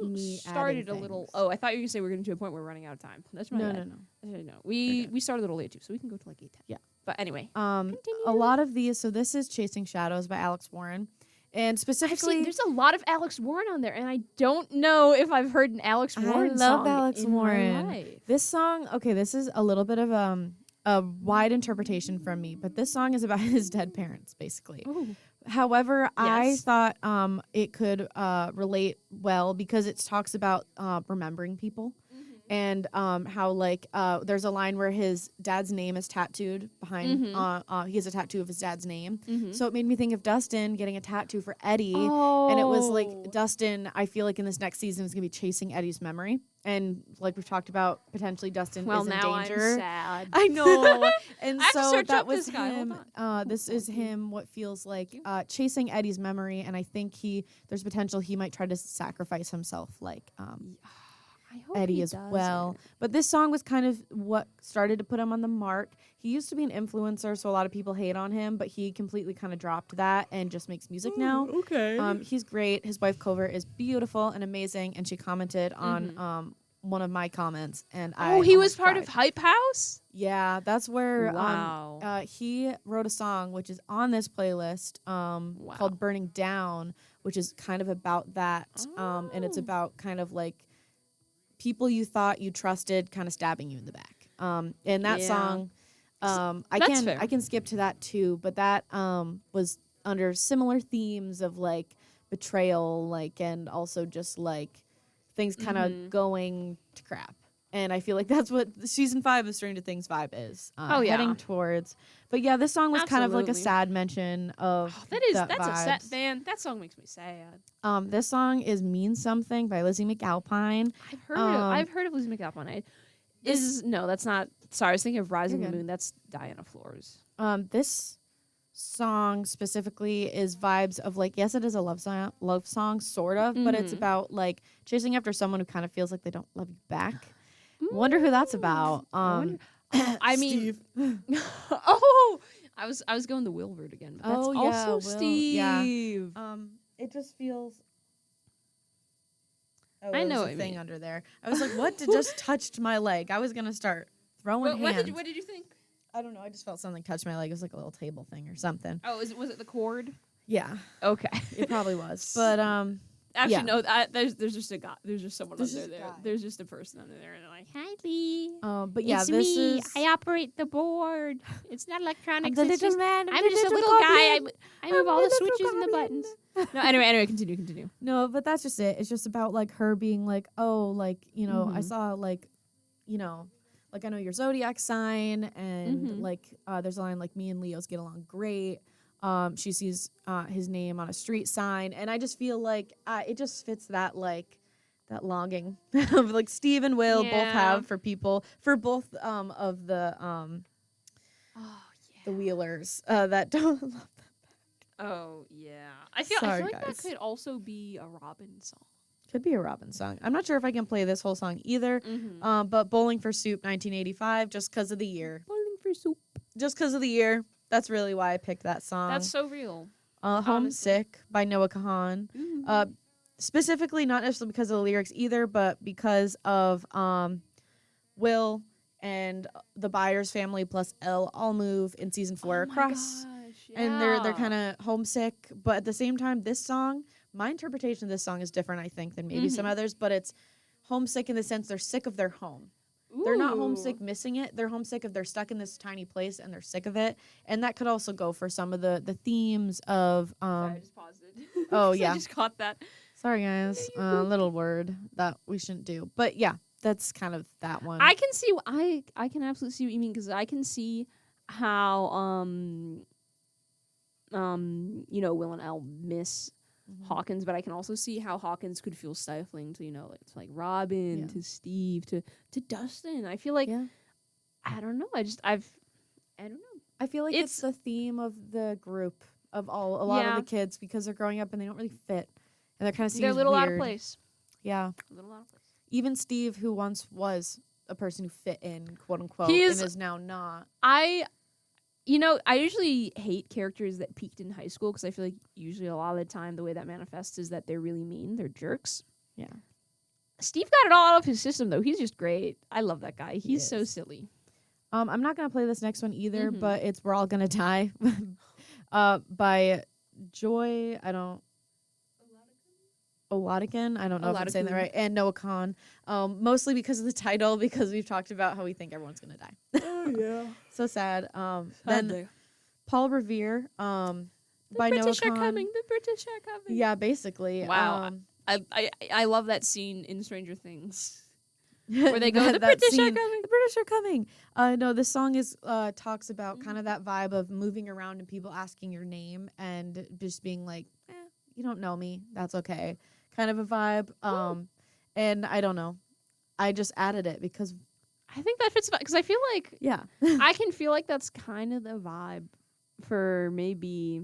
me started a adding little. things. Oh, I thought you were gonna say we're getting to a point where we're running out of time. That's my bad. No. We started a little late too, so we can go to like 8:10. Yeah. But anyway, a lot of these. So this is Chasing Shadows by Alex Warren, and specifically, there's a lot of Alex Warren on there, and I don't know if I've heard an Alex Warren I love song Alex in Warren. my life. This song, okay, this is a little bit of a wide interpretation from me, but this song is about his dead parents, basically. Ooh. However, I Yes. thought it could relate well because it talks about remembering people. And how like there's a line where his dad's name is tattooed behind. He has a tattoo of his dad's name, so it made me think of Dustin getting a tattoo for Eddie, and it was like Dustin. I feel like in this next season is gonna be chasing Eddie's memory, and like we've talked about, potentially Dustin is in now danger. I'm sad. I know, and I have to so search that up was this guy. him. Hold This is him. What feels like chasing Eddie's memory, and I think there's potential he might try to sacrifice himself, like I hope Eddie he as doesn't. well. But this song was kind of what started to put him on the mark. He used to be an influencer, so a lot of people hate on him, but he completely kind of dropped that and just makes music now. Okay. He's great. His wife Cover is beautiful and amazing, and she commented on one of my comments, and he was almost part cried. of Hype House? Yeah, that's where Wow. he wrote a song which is on this playlist called Burning Down, which is kind of about that. And it's about kind of like people you thought you trusted kind of stabbing you in the back. And that song, I can skip to that too, but that was under similar themes of like betrayal, like, and also just like things kind of going to crap. And I feel like that's what season 5 of Stranger Things vibe is heading towards. But yeah, this song was kind of like a sad mention of that's vibes. a sad man. That song makes me sad. This song is Mean Something by Lizzie McAlpine. I've heard of Lizzie McAlpine. That's not. Sorry, I was thinking of Rising the Moon. That's Diana Flores. This song specifically is vibes of like, yes, it is a love song sort of, but it's about like chasing after someone who kind of feels like they don't love you back. Wonder who that's about. I mean, Steve. I was going the Wilbert again. But Oh, that's yeah, also Will, Steve. yeah. It just feels. Oh, I know there was what a you thing mean. under there. I was like, what just touched my leg? I was gonna start throwing hands. What did you think? I don't know. I just felt something touch my leg. It was like a little table thing or something. Oh, was it the cord? Yeah, Okay. it probably was. But Actually, yeah. no. There's just a guy. There's just someone There's under just a there. guy. There's just a person under there, and they're like, "Hi, Lee. But yeah, it's this me. is. I operate the board. It's not I'm electronics. the It's little just man. I'm just a little guy. I move all the switches and the buttons." No, anyway, continue. No, but that's just it. It's just about like her being like, oh, like, you know, I Mhm. saw like, you know, like I know your zodiac sign, and Mhm. like there's a line like me and Leos get along great. She sees his name on a street sign, and I just feel like it just fits that like that longing of like Steve and Will both Yeah. have for people, for both of the Oh the Wheelers that don't love them. Oh yeah. I feel Sorry, like guys. that could also be a Robin song. Could be a Robin song. I'm not sure if I can play this whole song either. Mm-hmm. But Bowling for Soup 1985, just because of the year. Bowling for soup. Just because of the year. That's really why I picked that song. That's so real. Homesick by Noah Kahan. Mm-hmm. Specifically, not necessarily because of the lyrics either, but because of Will and the Byers family plus Elle all move in season 4 across. And they're kind of homesick. But at the same time, this song, my interpretation of this song is different, I think, than maybe some others. But it's homesick in the sense they're sick of their home. They're not homesick missing it. They're homesick if they're stuck in this tiny place and they're sick of it. And that could also go for some of the themes of Sorry, I just paused it. Oh yeah. I just caught that. Sorry guys. Little word that we shouldn't do. But yeah, that's kind of that one. I can see I can absolutely see what you mean, because I can see how you know, Will and Elle miss Hawkins, but I can also see how Hawkins could feel stifling to, you know, it's like Robin, to Steve, to Dustin. I feel like I don't know. I don't know. I feel like it's the theme of the group of a lot of the kids, because they're growing up and they don't really fit. And they're kind of they're a little out of place. Yeah. A little out of place. Even Steve, who once was a person who fit in, quote unquote, and is now not. You know, I usually hate characters that peaked in high school, because I feel like usually a lot of the time the way that manifests is that they're really mean. They're jerks. Yeah. Steve got it all out of his system, though. He's just great. I love that guy. He's so silly. I'm not going to play this next one either, but it's We're All Gonna Die by Joy. Oladikin. I don't know if I'm saying that right. And Noah Khan. Mostly because of the title, because we've talked about how we think everyone's going to die. Oh, yeah. So sad. Then Paul Revere by Noah Khan. The British are coming. Yeah, basically. Wow. I love that scene in Stranger Things where they go, the British are coming. The British are coming. No, this song is talks about kind of that vibe of moving around and people asking your name and just being like, you don't know me. That's okay. Kind of a vibe. And I don't know. I just added it because I think that fits, because I feel like yeah. I can feel like that's kind of the vibe for maybe.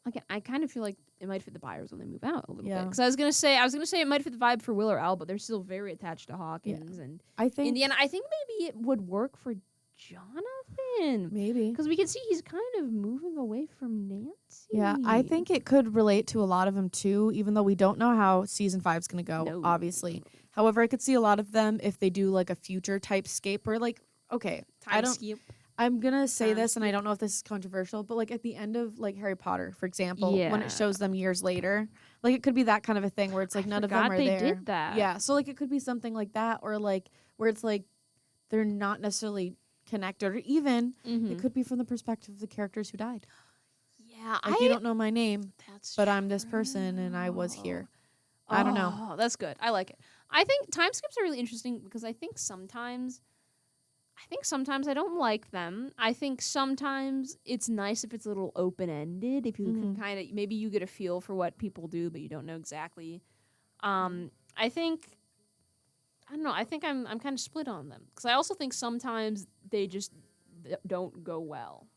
Like, I kind of feel like it might fit the Byers when they move out a little bit. Because I was gonna say it might fit the vibe for Will or Elle, but they're still very attached to Hawkins. Yeah. And I think in the end, I think maybe it would work for Jonathan. Maybe. Because we can see he's kind of moving away from Nancy. Yeah, I think it could relate to a lot of them too, even though we don't know how season 5 is going to go, obviously. However, I could see a lot of them if they do like a future type scape where like, okay, I'm going to say this and I don't know if this is controversial, but like at the end of like Harry Potter, for example, when it shows them years later, like it could be that kind of a thing where it's like none of them are there. They did that. Yeah, so like it could be something like that, or like where it's like they're not necessarily connected, or even it could be from the perspective of the characters who died. Yeah, like you don't know my name, but I'm this person and I was here. I don't know. Oh, that's good. I like it. I think time skips are really interesting because I think sometimes I don't like them. I think sometimes it's nice if it's a little open-ended, if you can kind of, maybe you get a feel for what people do, but you don't know exactly. I think I'm kind of split on them, because I also think sometimes they just don't go well.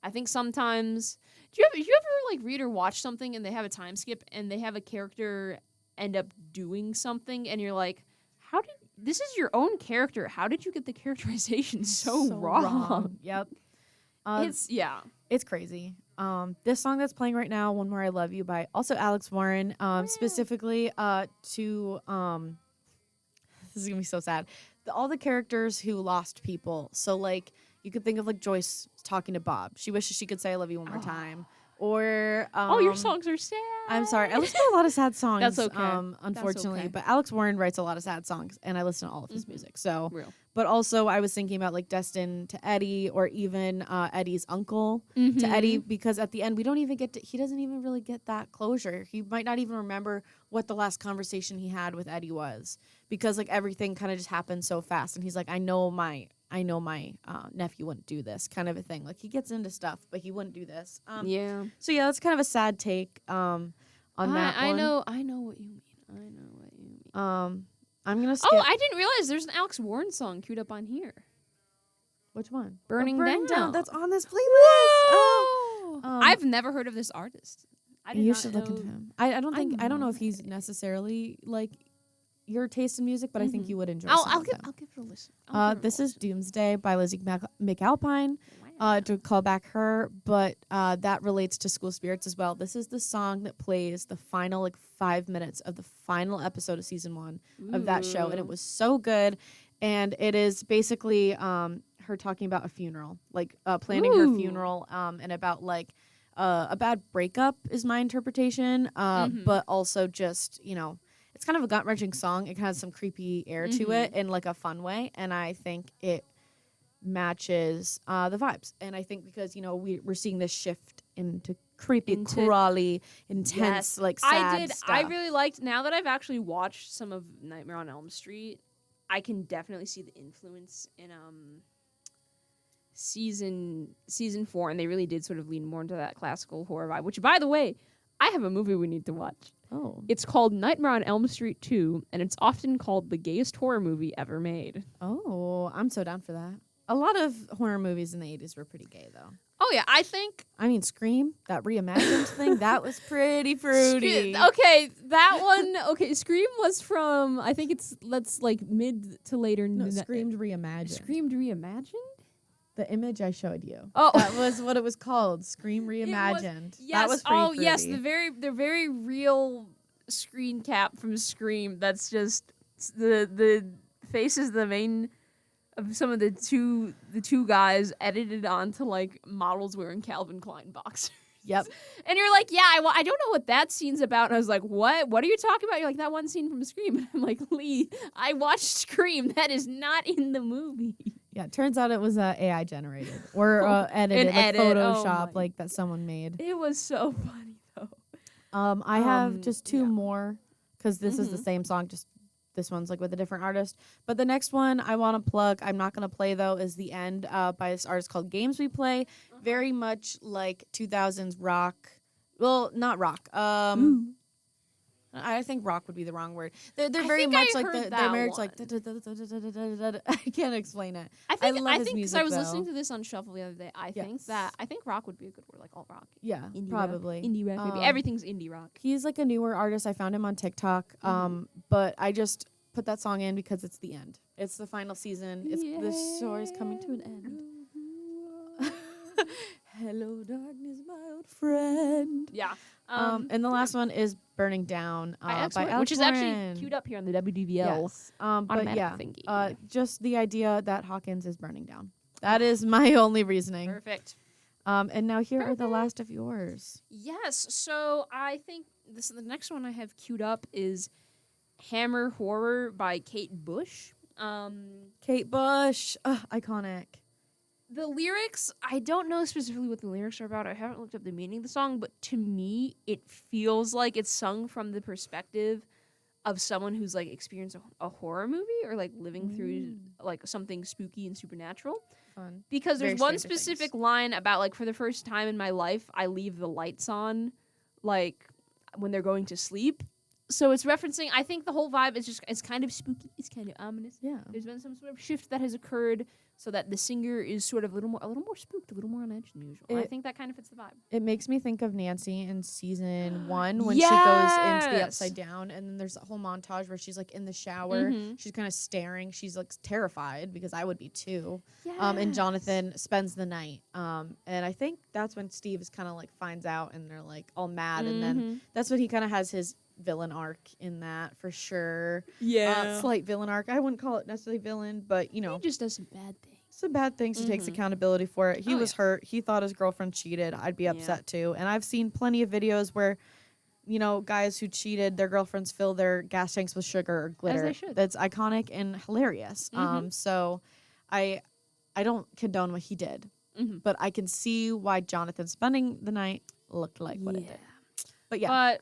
I think sometimes, do you ever like read or watch something and they have a time skip and they have a character end up doing something and you're like, this is your own character. How did you get the characterization so wrong? Yep. It's crazy. This song that's playing right now, One More I Love You, by also Alex Warren, specifically to this is gonna be so sad. all the characters who lost people. So like you could think of like Joyce talking to Bob. She wishes she could say I love you one more time. Or All your songs are sad. I'm sorry. I listen to a lot of sad songs. That's okay. Unfortunately, That's okay. but Alex Warren writes a lot of sad songs, and I listen to all of his music. So, Real. but also I was thinking about like Destin to Eddie, or even Eddie's uncle to Eddie, because at the end we don't even get to. He doesn't even really get that closure. He might not even remember what the last conversation he had with Eddie was, because like everything kind of just happened so fast, and he's like, I know my nephew wouldn't do this, kind of a thing. Like he gets into stuff, but he wouldn't do this. Yeah. So yeah, that's kind of a sad take on that I one. know what you mean. I'm gonna skip. Oh, I didn't realize there's an Alex Warren song queued up on here. Which one? Burning Down. That's on this playlist. Whoa! Oh. I've never heard of this artist. I did You not should look know- into him. I don't know if he's necessarily like your taste in music, but I think you would enjoy. I'll give. give it a listen. This is Doomsday by Lizzie McAlpine. To call back her, but that relates to School Spirits as well. This is the song that plays the final like 5 minutes of the final episode of season 1 of that show, and it was so good. And it is basically her talking about a funeral, like planning her funeral, and about like a bad breakup is my interpretation, but also just, you know, it's kind of a gut-wrenching song. It has some creepy air to it in like a fun way, and I think it matches the vibes. And I think because, you know, we're seeing this shift into creepy, crawly, intense, like sad stuff. I really liked, now that I've actually watched some of Nightmare on Elm Street, I can definitely see the influence in season 4, and they really did sort of lean more into that classical horror vibe, which, by the way, I have a movie we need to watch. Oh. It's called Nightmare on Elm Street 2, and it's often called the gayest horror movie ever made. Oh, I'm so down for that. A lot of horror movies in the 80s were pretty gay, though. Oh, yeah, I mean, Scream, that reimagined thing, that was pretty fruity. Okay, that one, Scream was from, I think that's like mid to later. No, Screamed reimagined. Screamed reimagined? The image I showed you. Oh. That was what it was called, Scream reimagined. Yes, that was pretty fruity. Yes, the very real screen cap from Scream, that's just the faces, the main of some of the two guys edited onto like models wearing Calvin Klein boxers. Yep. And you're like, yeah, I don't know what that scene's about. And I was like, what? What are you talking about? You're like, that one scene from Scream. And I'm like, Lee, I watched Scream. That is not in the movie. Yeah, it turns out it was AI generated or edited, like Photoshop, like that someone made. It was so funny though. I have just two more because this is the same song, just this one's like with a different artist. But the next one I want to plug, I'm not going to play though, is The End by this artist called Games We Play. Very much like 2000s rock. Well, not rock. I think rock would be the wrong word. They're very much like their marriage, like I can't explain it. I think his music, because I was though. listening to this on shuffle the other day. I think rock would be a good word, like alt rock. Yeah, Indie probably rock. Indie rock. Maybe. Everything's indie rock. He's like a newer artist. I found him on TikTok. But I just put that song in because it's the end. It's the final season. It's the story's coming to an end. Hello, darkness, my old friend. Yeah. And the last one is Burning Down by Alex which is Warren. actually queued up here on the WDVL. Yes. But yeah, thingy. just the idea that Hawkins is burning down. That is my only reasoning. Perfect. And now here are the last of yours. Yes. So I think the next one I have queued up is Hammer Horror by Kate Bush. Kate Bush, iconic. The lyrics, I don't know specifically what the lyrics are about. I haven't looked up the meaning of the song, but to me, it feels like it's sung from the perspective of someone who's like experienced a horror movie or like living through like something spooky and supernatural. Fun. Because there's Very one Stranger specific Things. line about like for the first time in my life, I leave the lights on, like when they're going to sleep. So it's referencing, I think the whole vibe is just, it's kind of spooky, it's kind of ominous. Yeah. There's been some sort of shift that has occurred so that the singer is sort of a little more spooked, a little more on edge than usual. I think that kind of fits the vibe. It makes me think of Nancy in season 1 when she goes into the upside down, and then there's a whole montage where she's like in the shower. She's kind of staring. She's like terrified because I would be too. And Jonathan spends the night. And I think that's when Steve is kind of like finds out and they're like all mad. And then that's when he kind of has his villain arc in that for sure. Yeah. Slight villain arc. I wouldn't call it necessarily villain, but He just does some bad things. some bad things. He takes accountability for it. He was hurt. He thought his girlfriend cheated. I'd be upset too. And I've seen plenty of videos where, guys who cheated, their girlfriends fill their gas tanks with sugar or glitter. As they should. That's iconic and hilarious. So I don't condone what he did, but I can see why Jonathan spending the night looked like what it did. But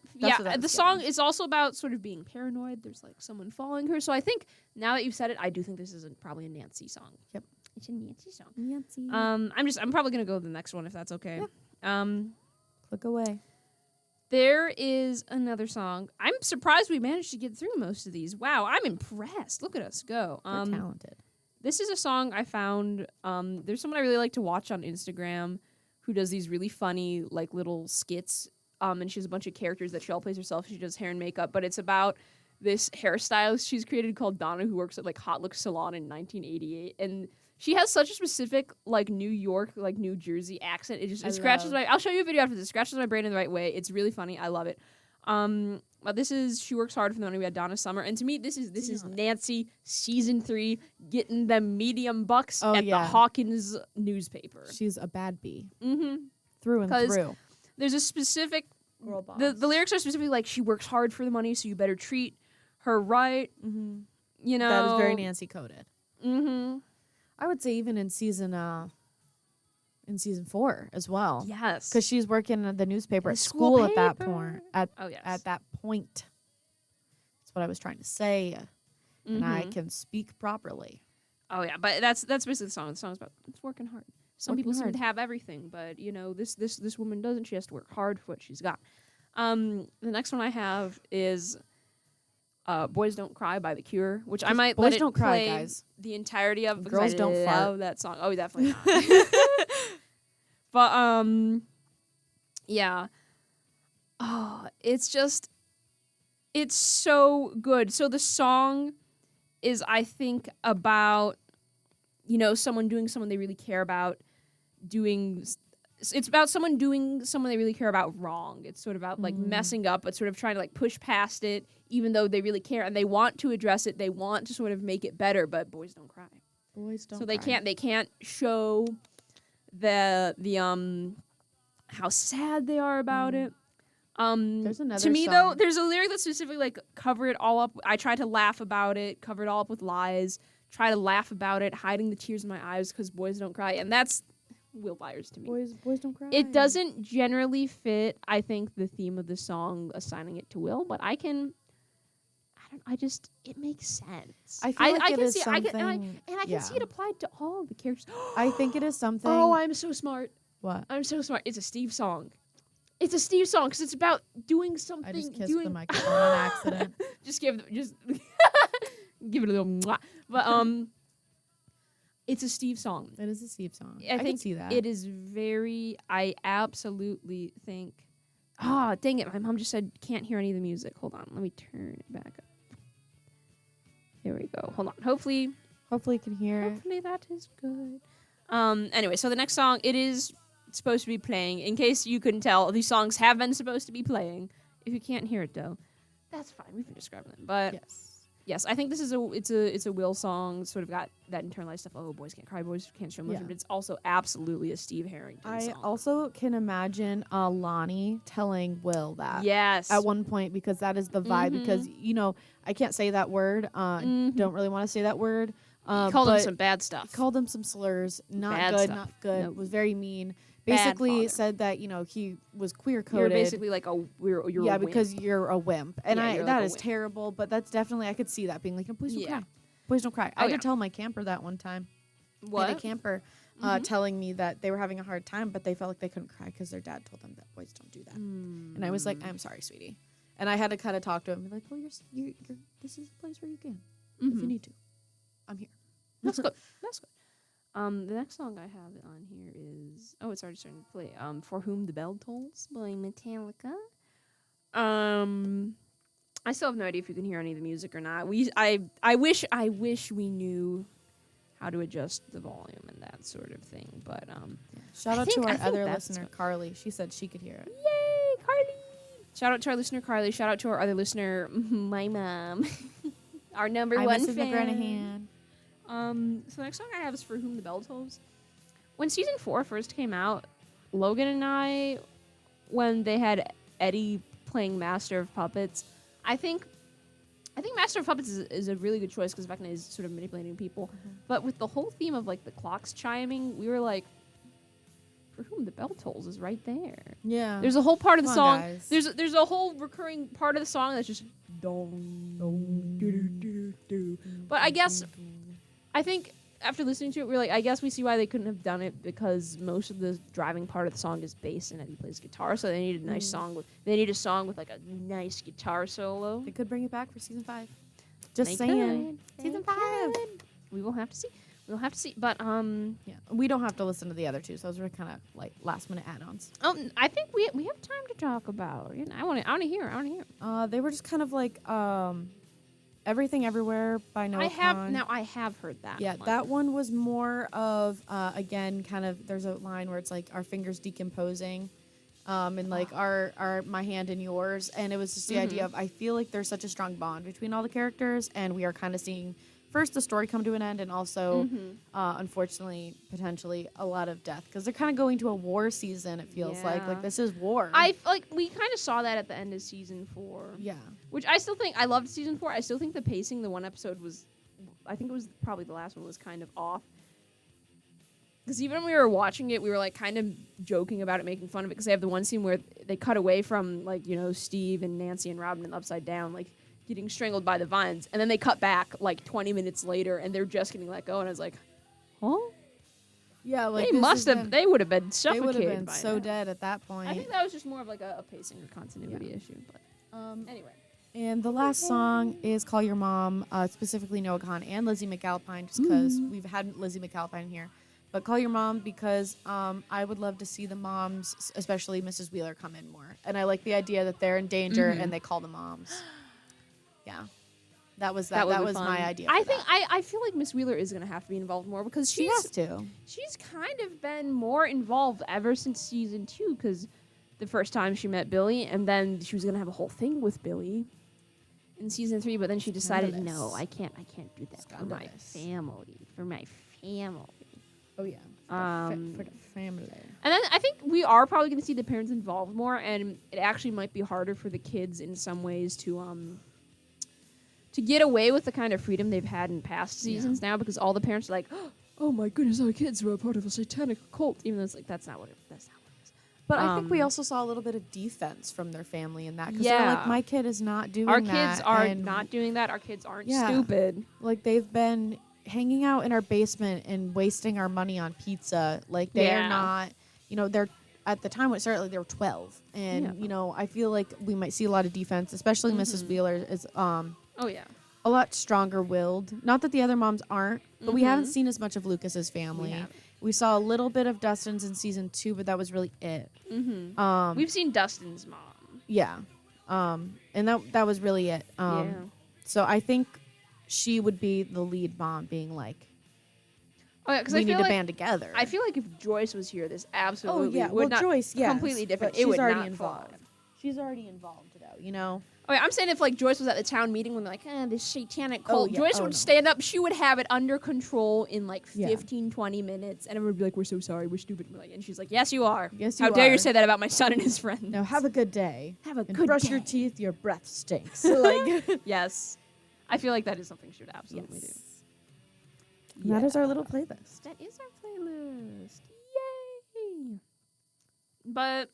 the song is also about sort of being paranoid. There's like someone following her. So I think now that you've said it, I do think this is probably a Nancy song. Yep. It's a Nancy song. Nancy. I'm probably gonna go to the next one if that's okay. Yeah. Click away. There is another song. I'm surprised we managed to get through most of these. Wow, I'm impressed. Look at us go. We're talented. This is a song I found. There's someone I really like to watch on Instagram who does these really funny like little skits. And she has a bunch of characters that she all plays herself. She does hair and makeup, but it's about this hairstylist she's created called Donna who works at like Hot Look Salon in 1988, and she has such a specific like New York, like New Jersey accent. It scratches my. I'll show you a video after this. It scratches my brain in the right way. It's really funny. I love it. But this is She Works Hard for the Money. We had Donna Summer, and to me, this is Nancy season 3 getting the medium bucks at the Hawkins newspaper. She's a bad bee. Through and through. There's a specific. Girl boss. The lyrics are specifically like she works hard for the money, so you better treat her right. You know that is very Nancy coded. I would say even in season 4 as well. Yes, because she's working at the newspaper at school at that point. At that point, that's what I was trying to say, and I can speak properly. Oh yeah, but that's basically the song. The song's about it's working hard. Some people seem to have everything, but this woman doesn't. She has to work hard for what she's got. The next one I have is "Boys Don't Cry" by The Cure, which I might Boys let don't it cry, play guys. The entirety of because Girls I don't love fart. that song. Oh, definitely not. But yeah. Oh, it's so good. So the song is, I think, about someone doing someone they really care about it's about someone doing someone they really care about wrong. It's sort of about like messing up, but sort of trying to like push past it, even though they really care and they want to address it. They want to sort of make it better, but boys don't cry. Boys don't. So they can't show the how sad they are about it. There's another to me song. though, there's a lyric that's specifically like cover it all up. I try to laugh about it, cover it all up with lies. Try to laugh about it, hiding the tears in my eyes because boys don't cry, and that's Will Byers to me. Boys don't cry. It doesn't generally fit, I think, the theme of the song, assigning it to Will, but it makes sense. I feel like I it can is see something. I can see it applied to all of the characters. I think it is something. Oh, I'm so smart. What? I'm so smart. It's a Steve song. It's a Steve song because it's about doing something. I just kissed the microphone on accident. just give it a little mwah. But it's a Steve song. It is a Steve song. I can see that. It is I absolutely think. Ah, dang it! My mom just said can't hear any of the music. Hold on, let me turn it back up. Here we go. Hold on. Hopefully you can hear it. Hopefully that is good. Anyway, so the next song it is supposed to be playing. In case you couldn't tell, these songs have been supposed to be playing. If you can't hear it though, that's fine. We've been describing them, but yes, I think this is it's a Will song. Sort of got that internalized stuff. Oh, boys can't cry, boys can't show emotion. But it's also absolutely a Steve Harrington song. I also can imagine Lonnie telling Will that. Yes. At one point, because that is the vibe. Because I can't say that word. Don't really want to say that word. He called him some bad stuff. Called him some slurs. Not Bad good. stuff. Not good. Nope. Was very mean. Bad Basically father. said that he was queer coded. You're basically like you're a wimp. because you're a wimp, and Yeah, you're that like a is wimp. terrible. But that's definitely I could see that being like, no, boys don't Yeah. cry. Boys don't cry. Oh, I yeah. did tell my camper that one time. What? I had a camper telling me that they were having a hard time, but they felt like they couldn't cry because their dad told them that boys don't do that. And I was like, I'm sorry, sweetie. And I had to kind of talk to him, be like, well, you're this is a place where you can, if you need to. I'm here. That's good. That's good. The next song I have on here is it's already starting to play. For Whom the Bell Tolls by Metallica. I still have no idea if you can hear any of the music or not. I wish we knew how to adjust the volume and that sort of thing. But Shout I out to think our other that's listener, good. Carly. She said she could hear it. Yay, Carly! Shout out to our listener Carly. Shout out to our other listener, my mom, our number I'm one Mrs. fan. McGranahan. So the next song I have is "For Whom the Bell Tolls." When season 4 first came out, Logan and I, when they had Eddie playing Master of Puppets, I think Master of Puppets is a really good choice because Vecna is sort of manipulating people. But with the whole theme of like the clocks chiming, we were like, "For Whom the Bell Tolls" is right there. Yeah. There's a whole part of the Come on, song. guys. There's a whole recurring part of the song that's just dong dong do do do do. But I think after listening to it, we're like, I guess we see why they couldn't have done it because most of the driving part of the song is bass and Eddie plays guitar, so they needed a nice song with like a nice guitar solo. They could bring it back for season 5. Just They saying. could. Season They 5. could. We will have to see. We'll have to see. But Yeah. We don't have to listen to the other two, so those were kind of like last minute add-ons. I think we have time to talk about. You know, I want to hear. They were just kind of like Everything Everywhere by Noah Kahan. I have heard that. Yeah, one. that one was more of again, kind of. There's a line where it's like our fingers decomposing, and like our my hand in yours, and it was just the idea of I feel like there's such a strong bond between all the characters, and we are kind of seeing first the story come to an end, and also, unfortunately, potentially a lot of death because they're kind of going to a war season. It feels like this is war. We kind of saw that at the end of season 4. Yeah. Which I still think I loved season 4. I still think the pacing, the one episode was, I think it was probably the last one was kind of off. Because even when we were watching it, we were like kind of joking about it, making fun of it. Because they have the one scene where they cut away from like Steve and Nancy and Robin and Upside Down, like getting strangled by the vines, and then they cut back like 20 minutes later, and they're just getting let go. And I was like, huh? Yeah, like they would have been suffocated. They would have been by so now. dead at that point. I think that was just more of like a pacing or continuity issue. But anyway. And the last song is "Call Your Mom," specifically Noah Kahan and Lizzie McAlpine, just because we've had Lizzie McAlpine here. But "Call Your Mom" because I would love to see the moms, especially Mrs. Wheeler, come in more. And I like the idea that they're in danger and they call the moms. Yeah, that was my idea. I feel like Miss Wheeler is gonna have to be involved more because she has to. She's kind of been more involved ever since season 2 because the first time she met Billy, and then she was gonna have a whole thing with Billy in season 3, but then she decided, no, I can't do that for my family. Oh yeah, for the family. And then I think we are probably going to see the parents involved more, and it actually might be harder for the kids in some ways to get away with the kind of freedom they've had in past seasons now, because all the parents are like, oh my goodness, our kids were a part of a satanic cult, even though it's like that's not what it is. But I think we also saw a little bit of defense from their family in that, because they're like, my kid is not doing that. Our kids are not doing that. Our kids aren't stupid. Like, they've been hanging out in our basement and wasting our money on pizza. Like, they are not, they're, at the time when it started, like, they were 12. And, I feel like we might see a lot of defense, especially Mrs. Wheeler is, a lot stronger willed. Not that the other moms aren't, but we haven't seen as much of Lucas's family. We saw a little bit of Dustin's in season 2, but that was really it. We've seen Dustin's mom. Yeah. And that was really it. So I think she would be the lead mom, being like, we need to band together. I feel like if Joyce was here, this absolutely would not Joyce, completely different. It would already not involved. She's already involved, though, Okay, I'm saying if like Joyce was at the town meeting when they're like, this satanic cult, Joyce would stand up, she would have it under control in like 15, 20 minutes, and everyone would be like, we're so sorry, we're stupid. And she's like, yes, you are. Yes, you are. How dare you say that about my son and his friend? Now have a good day. Have a and good brush day. your teeth, your breath stinks. Like, yes. I feel like that is something she would absolutely do. And that is our little playlist. That is our playlist. Yay! But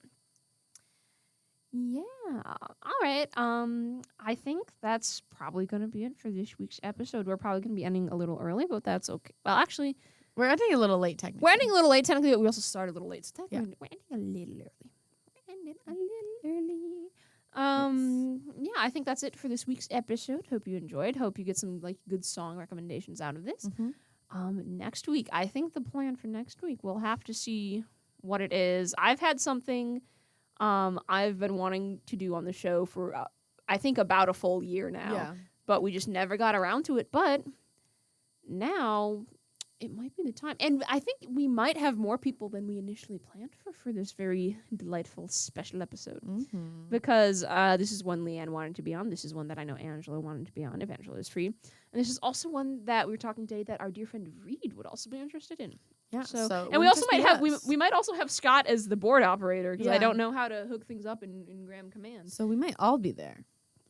yeah, all right. I think that's probably going to be it for this week's episode. We're probably going to be ending a little early, but that's okay. Well, actually, we're ending a little late technically. We're ending a little late technically, but we also started a little late. So we're ending a little early. Yeah, I think that's it for this week's episode. Hope you enjoyed. Hope you get some like good song recommendations out of this. Next week, I think the plan for next week, we'll have to see what it is. I've had something I've been wanting to do on the show for I think about a full year now. Yeah. But we just never got around to it. But now It might be the time. And I think we might have more people than we initially planned for this very delightful special episode. Mm-hmm. Because this is one Leanne wanted to be on. This is one that I know Angela wanted to be on, if Angela is free. And this is also one that we were talking today that our dear friend Reed would also be interested in. Yeah. So and we also might have we might also have Scott as the board operator because I don't know how to hook things up in Graham Command. So we might all be there.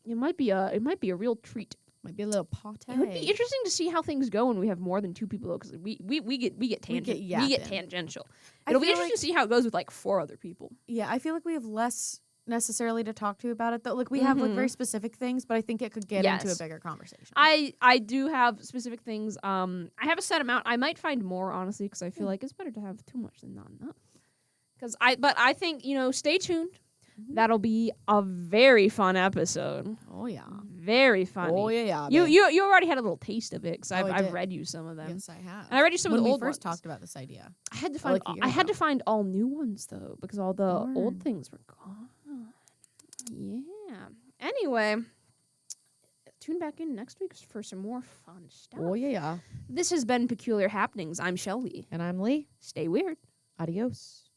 It might be a real treat. Might be a little party. It would be interesting to see how things go when we have more than 2 people because we get tangential. It'll be interesting to see how it goes with like 4 other people. Yeah, I feel like we have less necessarily to talk to about it though. Like we have like very specific things, but I think it could get into a bigger conversation. I do have specific things. I have a set amount. I might find more honestly because I feel like it's better to have too much than not enough. But I think stay tuned. That'll be a very fun episode. Oh yeah, very funny. Oh yeah. You already had a little taste of it because I've read you some of them. Yes, I have. And I read you some of the old ones. When we first talked about this idea, I had to find all new ones though because all the old things were gone. Yeah. Anyway, tune back in next week for some more fun stuff. Oh yeah. This has been Peculiar Happenings. I'm Shelby. And I'm Lee. Stay weird. Adios.